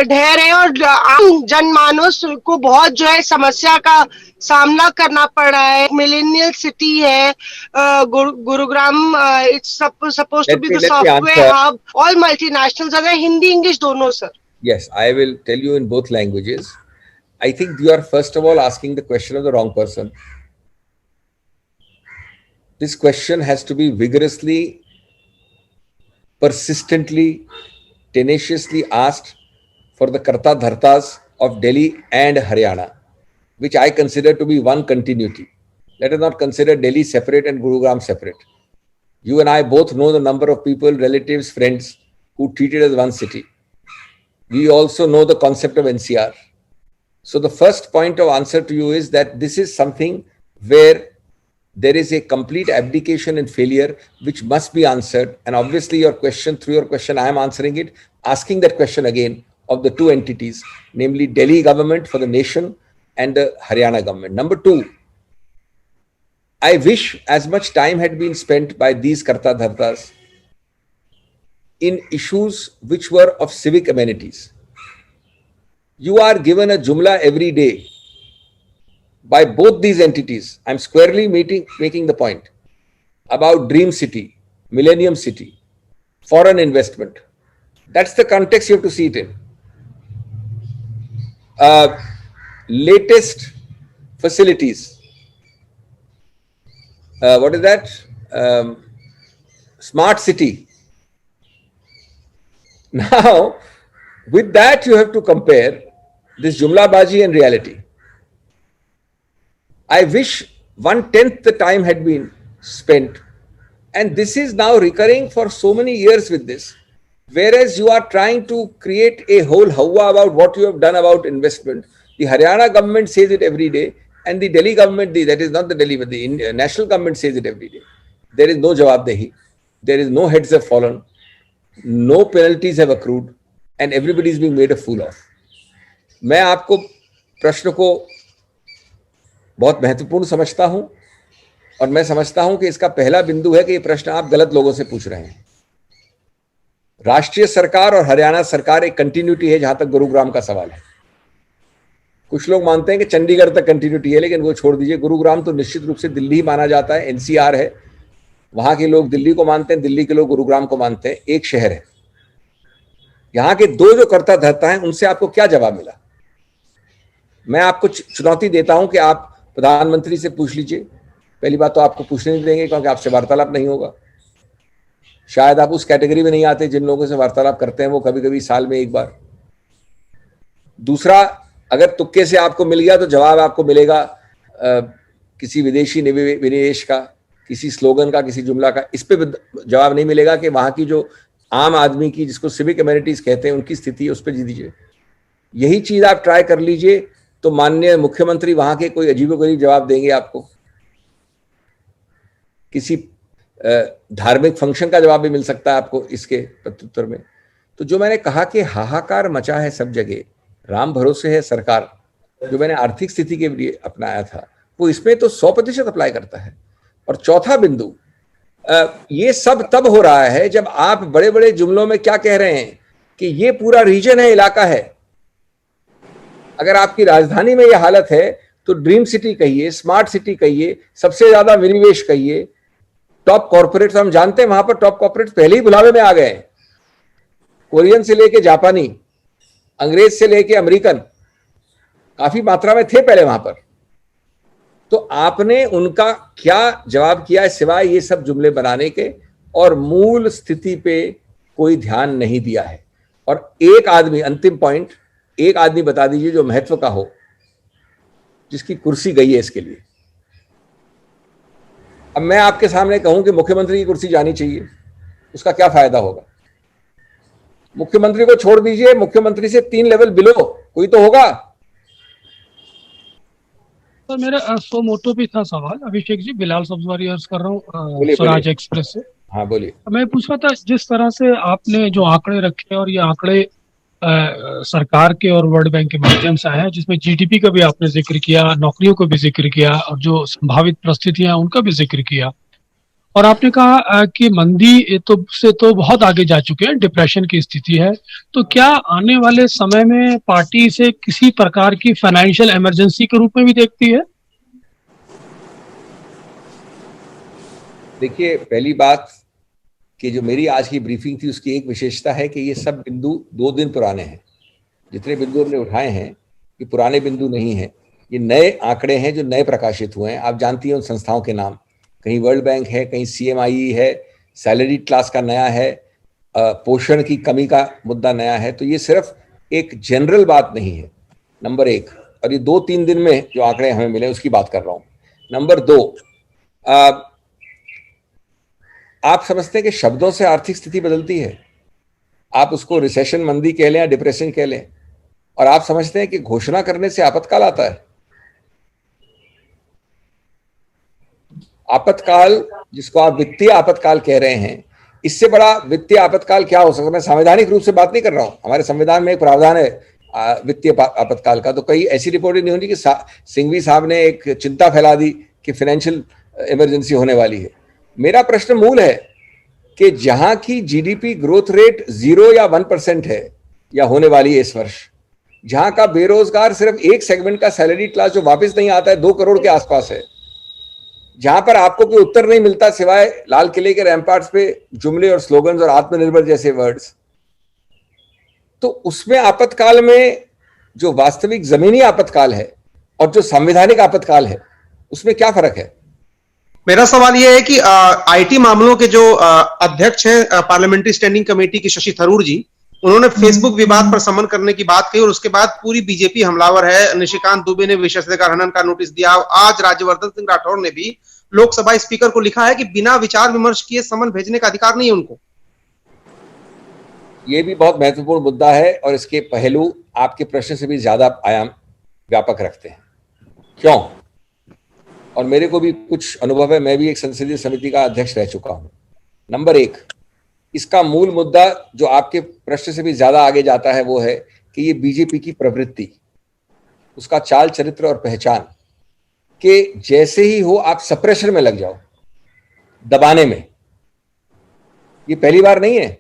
ढह रहे हैं, और आम जनमानस को बहुत जो है समस्या का सामना करना पड़ रहा है। मिलेनियल सिटी है Gurugram, it's suppose to be the software hub, all multinationals are there, Hindi English दोनों sir? Yes, I will tell you in both languages. I think you are first of all asking the question of the wrong person. This question has to be vigorously, persistently, tenaciously asked for the Karta Dhartas of Delhi and Haryana, which I consider to be one continuity. Let us not consider Delhi separate and Gurugram separate. You and I both know the number of people, relatives, friends who treat it as one city. We also know the concept of NCR. So the first point of answer to you is that this is something where there is a complete abdication and failure which must be answered. And obviously your question, through your question, I am answering it, asking that question again of the two entities, namely Delhi government for the nation and the Haryana government. Number two, I wish as much time had been spent by these Karta Dhartas in issues which were of civic amenities. You are given a jumla every day by both these entities. I'm squarely making the point about Dream City, Millennium City, foreign investment. That's the context you have to see it in. Latest facilities. What is that? Smart city. Now, with that, you have to compare this Jumla Baji and reality. I wish 1/10 the time had been spent, and this is now recurring for so many years with this. Whereas you are trying to create a whole hawa about what you have done about investment. The Haryana government says it every day, and the Delhi government, that is not the Delhi, but the national government says it every day. There is no jawabdehi. There is no heads have fallen. No penalties have accrued, and everybody is being made a fool of. मैं आपको प्रश्न को बहुत महत्वपूर्ण समझता हूं, और मैं समझता हूं कि इसका पहला बिंदु है कि ये प्रश्न आप गलत लोगों से पूछ रहे हैं। राष्ट्रीय सरकार और हरियाणा सरकार एक कंटिन्यूटी है जहां तक गुरुग्राम का सवाल है। कुछ लोग मानते हैं कि चंडीगढ़ तक कंटिन्यूटी है, लेकिन वो छोड़ दीजिए। गुरुग्राम तो निश्चित रूप से दिल्ली ही माना जाता है, एनसीआर है। वहां के लोग दिल्ली को मानते हैं, दिल्ली के लोग गुरुग्राम को मानते हैं, एक शहर है। यहां के दो जो कर्ता धर्ता हैं, उनसे आपको क्या जवाब मिला? मैं आपको चुनौती देता हूं कि आप प्रधानमंत्री से पूछ लीजिए। पहली बात तो आपको पूछने नहीं देंगे क्योंकि आपसे वार्तालाप नहीं होगा। शायद आप उस कैटेगरी में नहीं आते जिन लोगों से वार्तालाप करते हैं वो कभी कभी साल में एक बार। दूसरा, अगर तुक्के से आपको मिल गया तो जवाब आपको मिलेगा किसी विदेशी निवेश का, किसी स्लोगन का, किसी जुमला का। इस पे जवाब नहीं मिलेगा कि वहां की जो आम आदमी की, जिसको सिविक एमेनिटीज कहते हैं, उनकी स्थिति है, उस पर जी दीजिए। यही चीज आप ट्राई कर लीजिए तो माननीय मुख्यमंत्री वहां के कोई अजीबोगरीब जवाब देंगे आपको। किसी धार्मिक फंक्शन का जवाब भी मिल सकता है आपको इसके प्रत्युत्तर में। तो जो मैंने कहा कि हाहाकार मचा है सब जगह, राम भरोसे है सरकार, जो मैंने आर्थिक स्थिति के लिए अपनाया था वो इसमें तो 100% अप्लाई करता है। और चौथा बिंदु, ये सब तब हो रहा है जब आप बड़े बड़े जुमलों में क्या कह रहे हैं कि ये पूरा रीजन है, इलाका है। अगर आपकी राजधानी में ये हालत है तो ड्रीम सिटी कहिए, स्मार्ट सिटी कहिए, सबसे ज्यादा विनिवेश कहिए, टॉप कॉर्पोरेट्स, हम जानते हैं वहां पर टॉप कॉर्पोरेट्स पहले ही बुलावे में आ गए हैं। कोरियन से लेके जापानी, अंग्रेज से लेके अमेरिकन काफी मात्रा में थे पहले वहां पर। तो आपने उनका क्या जवाब किया है सिवाय ये सब जुमले बनाने के, और मूल स्थिति पे कोई ध्यान नहीं दिया है। और एक आदमी, अंतिम पॉइंट, एक आदमी बता दीजिए जो महत्व का हो, जिसकी कुर्सी गई है इसके लिए। अब मैं आपके सामने कहूं कि मुख्यमंत्री की कुर्सी जानी चाहिए, उसका क्या फायदा होगा? मुख्यमंत्री को छोड़ दीजिए, मुख्यमंत्री से 3 लेवल बिलो कोई तो होगा। सर मेरा सो मोटो पे था सवाल। अभिषेक जी, बिलाल सब्जवारी अर्ज कर रहा हूँ बोलिए, स्वराज एक्सप्रेस से। हाँ बोलिए। मैं पूछ रहा था, जिस तरह से आपने जो आंकड़े रखे और ये आंकड़े सरकार के और वर्ल्ड बैंक के माध्यम से आए हैं, जिसमें जीडीपी का भी आपने जिक्र किया, नौकरियों को भी जिक्र किया और जो संभावित परिस्थितियां उनका भी जिक्र किया, और आपने कहा कि मंदी तो बहुत आगे जा चुके हैं, डिप्रेशन की स्थिति है। तो क्या आने वाले समय में पार्टी से किसी प्रकार की फाइनेंशियल इमरजेंसी के रूप में भी देखती है? देखिए, पहली बात कि जो मेरी आज की ब्रीफिंग थी उसकी एक विशेषता है कि ये सब बिंदु 2 दिन पुराने हैं। जितने बिंदु हमने उठाए हैं ये पुराने बिंदु नहीं हैं, ये नए आंकड़े हैं जो नए प्रकाशित हुए हैं। आप जानती हैं उन संस्थाओं के नाम, कहीं वर्ल्ड बैंक है, कहीं CMIE है, सैलरी क्लास का नया है, पोषण की कमी का मुद्दा नया है। तो ये सिर्फ एक जनरल बात नहीं है, नंबर 1। और ये 2-3 दिन में जो आंकड़े हमें मिले उसकी बात कर रहा हूं। नंबर 2, आप समझते हैं कि शब्दों से आर्थिक स्थिति बदलती है। आप उसको रिसेशन, मंदी कह लें या डिप्रेशन कह लें, और आप समझते हैं कि घोषणा करने से आपातकाल आता है। आपातकाल, जिसको आप वित्तीय आपातकाल कह रहे हैं, इससे बड़ा वित्तीय आपातकाल क्या हो सकता है? मैं संवैधानिक रूप से बात नहीं कर रहा हूं, हमारे संविधान में एक प्रावधान है वित्तीय आपातकाल का। तो कहीं ऐसी रिपोर्ट नहीं होनी कि सिंघवी साहब ने एक चिंता फैला दी कि फाइनेंशियल इमरजेंसी होने वाली है। मेरा प्रश्न मूल है कि जहां की जीडीपी ग्रोथ रेट 0 या 1% है या होने वाली है इस वर्ष, जहां का बेरोजगार सिर्फ एक सेगमेंट का सैलरी क्लास जो वापस नहीं आता है 2 करोड़ के आसपास है, जहां पर आपको कोई उत्तर नहीं मिलता सिवाय लाल किले के रैम्पार्ट्स पे जुमले और स्लोगन्स और आत्मनिर्भर जैसे वर्ड्स, तो उसमें आपातकाल में जो वास्तविक जमीनी आपातकाल है और जो संवैधानिक आपातकाल है उसमें क्या फर्क है? मेरा सवाल यह है कि आईटी मामलों के जो अध्यक्ष हैं पार्लियामेंट्री स्टैंडिंग कमेटी के शशि थरूर जी, उन्होंने फेसबुक विवाद पर समन करने की बात कही और उसके बाद पूरी बीजेपी हमलावर है। निशिकांत दुबे ने विशेषाधिकार हनन का नोटिस दिया। आज राज्यवर्धन सिंह राठौर ने भी लोकसभा स्पीकर को लिखा है कि बिना विचार विमर्श किए समन भेजने का अधिकार नहीं है उनको। ये भी बहुत महत्वपूर्ण मुद्दा है और इसके पहलू आपके प्रश्न से भी ज्यादा आयाम व्यापक रखते हैं। क्यों? और मेरे को भी कुछ अनुभव है, मैं भी एक संसदीय समिति का अध्यक्ष रह चुका हूं। नंबर 1, इसका मूल मुद्दा जो आपके प्रश्न से भी ज्यादा आगे जाता है वो है कि ये बीजेपी की प्रवृत्ति, उसका चाल चरित्र और पहचान, कि जैसे ही हो आप सप्रेशन में लग जाओ, दबाने में। ये पहली बार नहीं है।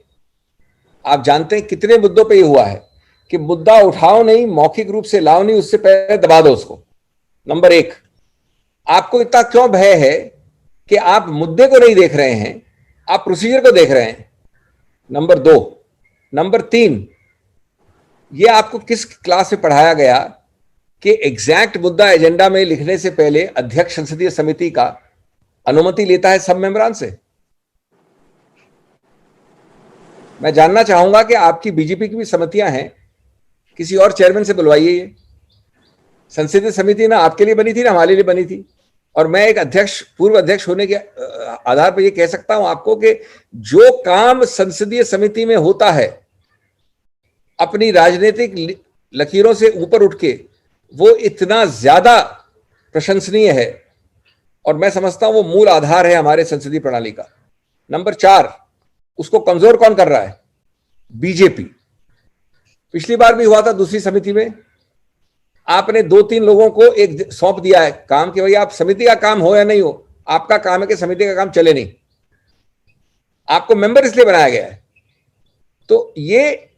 आप जानते हैं कितने मुद्दों पे ये हुआ है कि मुद्दा उठाओ नहीं, मौखिक रूप से लाओ नहीं, उससे पहले दबा दो उसको। नंबर 1, आपको इतना क्यों भय है कि आप मुद्दे को नहीं देख रहे हैं, आप प्रोसीजर को देख रहे हैं? नंबर 2, नंबर 3, ये आपको किस क्लास में पढ़ाया गया कि एग्जैक्ट मुद्दा एजेंडा में लिखने से पहले अध्यक्ष संसदीय समिति का अनुमति लेता है सब मेंबरान से? मैं जानना चाहूंगा कि आपकी बीजेपी की भी समितियां हैं, किसी और चेयरमैन से बुलवाइए। ये संसदीय समिति ना आपके लिए बनी थी ना हमारे लिए बनी थी। और मैं एक अध्यक्ष, पूर्व अध्यक्ष होने के आधार पर ये कह सकता हूं आपको कि जो काम संसदीय समिति में होता है अपनी राजनीतिक लकीरों से ऊपर उठ के, वो इतना ज्यादा प्रशंसनीय है और मैं समझता हूं वो मूल आधार है हमारे संसदीय प्रणाली का। नंबर 4, उसको कमजोर कौन कर रहा है? बीजेपी। पिछली बार भी हुआ था दूसरी समिति में, आपने 2-3 लोगों को एक सौंप दिया है काम कि भाई आप समिति का काम हो या नहीं हो, आपका काम है कि समिति का काम चले नहीं, आपको मेंबर इसलिए बनाया गया है। तो ये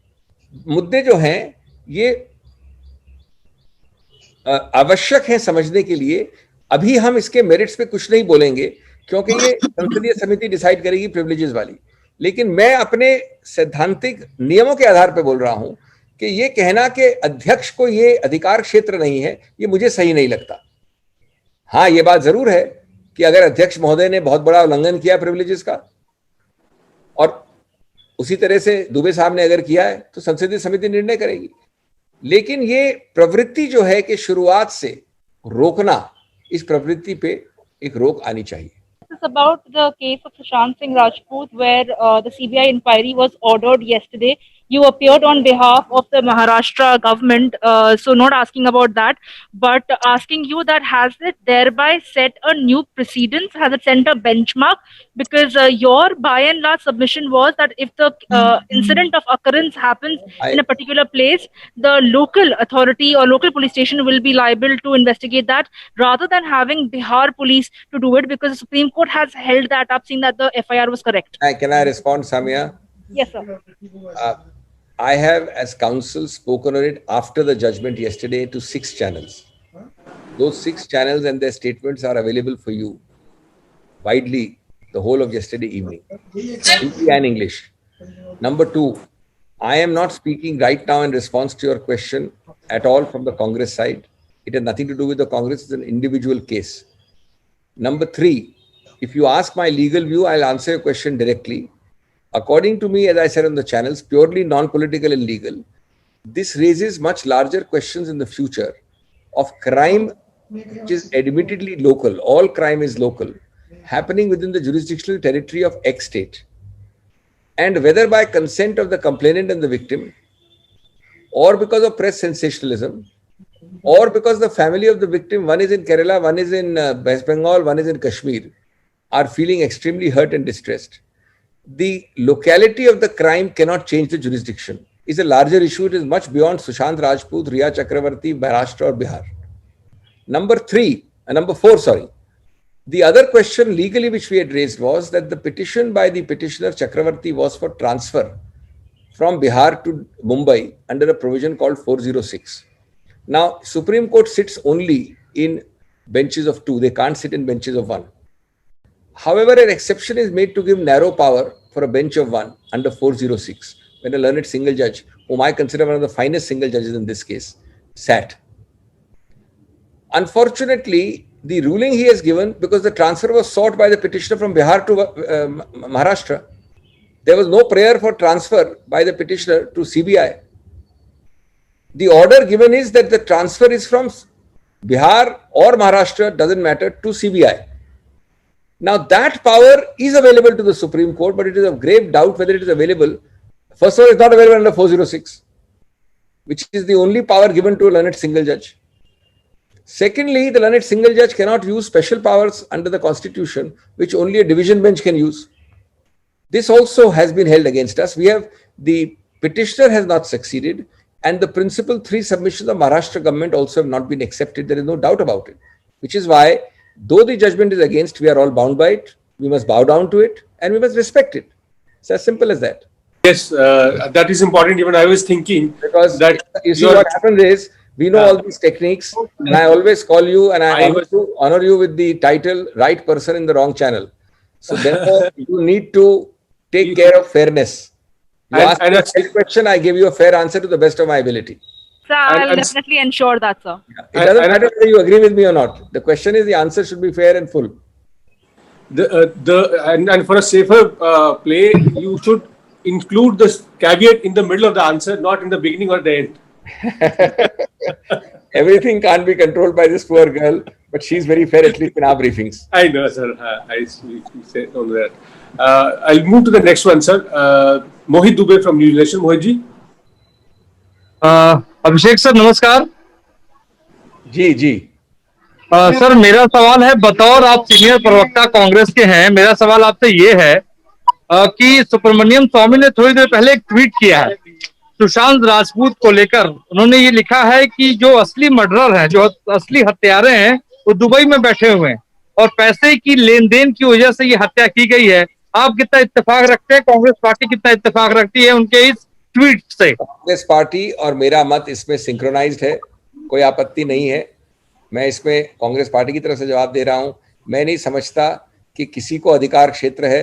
मुद्दे जो हैं ये आवश्यक है समझने के लिए। अभी हम इसके मेरिट्स पे कुछ नहीं बोलेंगे क्योंकि ये संसदीय समिति डिसाइड करेगी प्रिविलेजेस वाली, लेकिन मैं अपने सैद्धांतिक नियमों के आधार पर बोल रहा हूं कि ये कहना कि अध्यक्ष को ये अधिकार क्षेत्र नहीं है, ये मुझे सही नहीं लगता। हाँ, ये बात जरूर है कि अगर अध्यक्ष महोदय ने बहुत बड़ा उल्लंघन किया प्रिविलेजेस का और उसी तरह से दुबे साहब ने अगर किया है तो संसदीय समिति निर्णय करेगी, लेकिन ये प्रवृत्ति जो है कि शुरुआत से रोकना, इस प्रवृत्ति पे एक रोक आनी चाहिए। It's about the case of Sushant Singh Rajput, where the CBI inquiry was ordered yesterday. You appeared on behalf of the Maharashtra government, so not asking about that, but asking you that has it thereby set a new precedence? Has it set a benchmark? Because your by and large submission was that if the incident of occurrence happens in a particular place, the local authority or local police station will be liable to investigate that rather than having Bihar police to do it, because the Supreme Court has held that up, saying that the FIR was correct. Can I respond, Samia? Yes, sir. I have, as counsel, spoken on it after the judgment yesterday to 6 channels. Those 6 channels and their statements are available for you widely the whole of yesterday evening, Hindi and English. Number 2, I am not speaking right now in response to your question at all from the Congress side. It has nothing to do with the Congress. It's an individual case. Number 3, if you ask my legal view, I'll answer your question directly. According to me, as I said on the channels, purely non-political and legal, this raises much larger questions in the future of crime, which is admittedly local. All crime is local, happening within the jurisdictional territory of X state. And whether by consent of the complainant and the victim, or because of press sensationalism, or because the family of the victim, one is in Kerala, one is in West Bengal, one is in Kashmir, are feeling extremely hurt and distressed. The locality of the crime cannot change the jurisdiction. It's a larger issue. It is much beyond Sushant Rajput, Riya Chakravarti, Maharashtra or Bihar. Number 4, the other question legally which we had raised was that the petition by the petitioner Chakravarti was for transfer from Bihar to Mumbai under a provision called 406. Now, Supreme Court sits only in benches of 2. They can't sit in benches of 1. However, an exception is made to give narrow power for a bench of 1 under 406, when a learned single judge, whom I consider one of the finest single judges in this case, sat. Unfortunately, the ruling he has given, because the transfer was sought by the petitioner from Bihar to Maharashtra, there was no prayer for transfer by the petitioner to CBI. The order given is that the transfer is from Bihar or Maharashtra, doesn't matter, to CBI. Now that power is available to the Supreme Court, but it is of grave doubt whether it is available. First of all, it's not available under 406, which is the only power given to a learned single judge. Secondly, the learned single judge cannot use special powers under the Constitution, which only a division bench can use. This also has been held against us. The petitioner has not succeeded, and the principal 3 submissions of Maharashtra government also have not been accepted. There is no doubt about it, which is why, though the judgment is against, we are all bound by it. We must bow down to it and we must respect it. It's as simple as that. Yes, that is important. Even I was thinking because that you see what happens is we know all these techniques, and I always call you and I honor you with the title right person in the wrong channel. So therefore, you need to take care of fairness. You ask me a right question, I give you a fair answer to the best of my ability. Sir, I'll definitely ensure that, sir. It doesn't matter whether you agree with me or not. The question is, the answer should be fair and full. And for a safer play, you should include this caveat in the middle of the answer, not in the beginning or the end. Everything can't be controlled by this poor girl, but she's very fair, at least in our briefings. I know, sir. I say on that. I'll move to the next one, sir. Mohit Dubey from New Nation. Mohit ji. Abhishek sir नमस्कार। जी sir मेरा सवाल है, बतौर आप senior प्रवक्ता कांग्रेस के हैं, मेरा सवाल आपसे ये है कि सुब्रमण्यम स्वामी ने थोड़ी देर पहले एक ट्वीट किया है सुशांत राजपूत को लेकर। उन्होंने ये लिखा है कि जो असली मर्डरर है, जो असली हत्यारे हैं, वो दुबई में बैठे हुए हैं और पैसे की लेन देन की वजह से ये हत्या की गई है। आप कितना इत्तेफाक रखते हैं, कांग्रेस पार्टी कितना इत्तेफाक रखती है उनके इस ट्वीट से? कांग्रेस पार्टी और मेरा मत इसमें सिंक्रोनाइज्ड है, कोई आपत्ति नहीं है। मैं इसमें कांग्रेस पार्टी की तरफ से जवाब दे रहा हूं। मैं नहीं समझता कि किसी को अधिकार क्षेत्र है।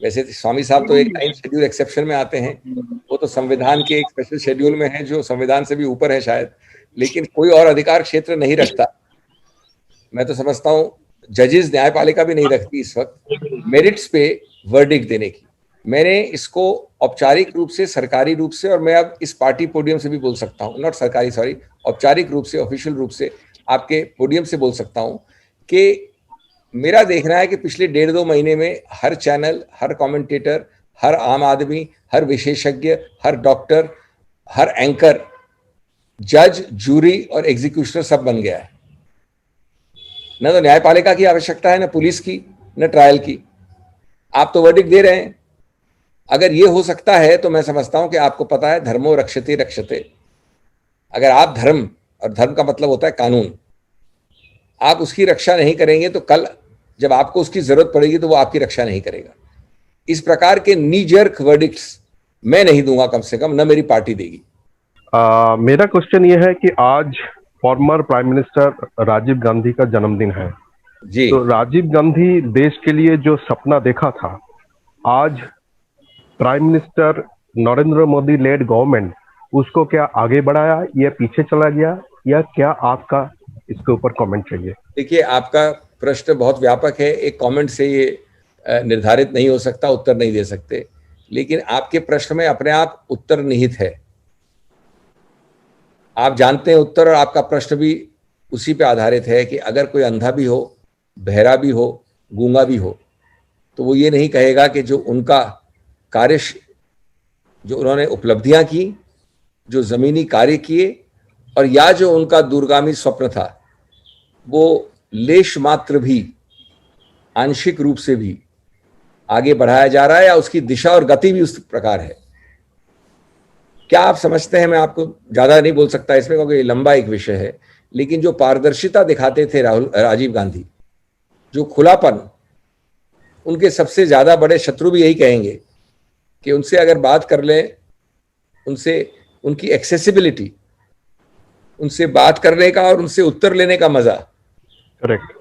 वैसे स्वामी साहब तो एक 9 शेड्यूल एक्सेप्शन में आते हैं, वो तो संविधान के एक स्पेशल शेड्यूल में है जो संविधान से भी ऊपर है शायद, लेकिन कोई और अधिकार क्षेत्र नहीं रखता। मैं तो समझता हूं जजेस, न्यायपालिका भी नहीं रखती इस वक्त मेरिट्स पे वर्डिक्ट देने की। मैंने इसको औपचारिक रूप से, सरकारी रूप से, और मैं अब इस पार्टी पोडियम से भी बोल सकता हूँ, नॉट सरकारी, सॉरी, औपचारिक रूप से, ऑफिशियल रूप से आपके पोडियम से बोल सकता हूँ कि मेरा देखना है कि पिछले 1.5-2 महीने में हर चैनल, हर कमेंटेटर, हर आम आदमी, हर विशेषज्ञ, हर डॉक्टर, हर एंकर, जज, जूरी और एग्जीक्यूशनर सब बन गया है। न तो न्यायपालिका की आवश्यकता है, न पुलिस की, न ट्रायल की। आप तो वर्डिक्ट दे रहे हैं। अगर ये हो सकता है तो मैं समझता हूं कि आपको पता है धर्मो रक्षते रक्षते। अगर आप धर्म, और धर्म का मतलब होता है कानून, आप उसकी रक्षा नहीं करेंगे तो कल जब आपको उसकी जरूरत पड़ेगी तो वो आपकी रक्षा नहीं करेगा। इस प्रकार के नी जर्क वर्डिक्ट्स मैं नहीं दूंगा, कम से कम न मेरी पार्टी देगी। मेरा क्वेश्चन ये है कि आज former prime minister Rajiv Gandhi का जन्मदिन है जी। तो राजीव गांधी देश के लिए जो सपना देखा था, आज prime minister Narendra Modi lead government उसको क्या आगे बढ़ाया या पीछे चला गया, या क्या आपका इसके ऊपर कमेंट चाहिए? देखिए, आपका प्रश्न बहुत व्यापक है, एक कमेंट से ये निर्धारित नहीं हो सकता, उत्तर नहीं दे सकते। लेकिन आपके प्रश्न में अपने आप उत्तर निहित है। आप जानते हैं उत्तर, और आपका प्रश्न भी उसी पे आधारित है कि अगर कोई अंधा भी हो, बहरा भी हो, गूंगा भी हो, तो वो ये नहीं कहेगा कि जो उनका कार्य, जो उन्होंने उपलब्धियां की, जो जमीनी कार्य किए, और या जो उनका दूरगामी स्वप्न था, वो लेश मात्र भी, आंशिक रूप से भी आगे बढ़ाया जा रहा है, या उसकी दिशा और गति भी उस प्रकार है। क्या आप समझते हैं, मैं आपको ज्यादा नहीं बोल सकता इसमें क्योंकि लंबा एक विषय है, लेकिन जो पारदर्शिता दिखाते थे राजीव गांधी, जो खुलापन, उनके सबसे ज्यादा बड़े शत्रु भी यही कहेंगे कि उनसे अगर बात कर लें, उनसे उनकी एक्सेसिबिलिटी, उनसे बात करने का और उनसे उत्तर लेने का मजा, करेक्ट,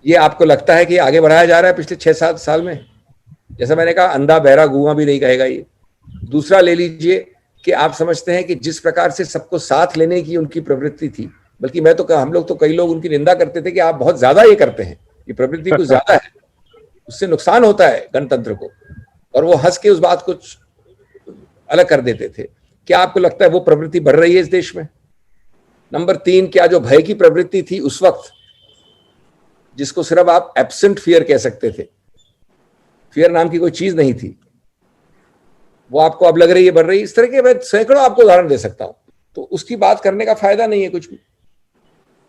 ये आपको लगता है कि आगे बढ़ाया जा रहा है पिछले 6-7 साल में? जैसा मैंने कहा, अंधा बहरा गूंगा भी नहीं कहेगा ये। दूसरा ले लीजिए कि आप समझते हैं कि जिस प्रकार से सबको साथ लेने की उनकी प्रवृत्ति थी, बल्कि मैं तो हम लोग तो कई लोग उनकी निंदा करते थे कि आप बहुत ज्यादा ये करते हैं, ये प्रवृत्ति कुछ ज्यादा है, उससे नुकसान होता है गणतंत्र को, और वो हंस के उस बात को अलग कर देते थे। क्या आपको लगता है वो प्रवृत्ति बढ़ रही है इस देश में? नंबर 3, क्या जो भय की प्रवृत्ति थी उस वक्त, जिसको सिर्फ आप एब्सेंट फियर कह सकते थे, फियर नाम की कोई चीज नहीं थी, वो आपको अब लग रही है बढ़ रही है? इस तरह के मैं सैकड़ों आपको उदाहरण दे सकता हूं। तो उसकी बात करने का फायदा नहीं है कुछ भी।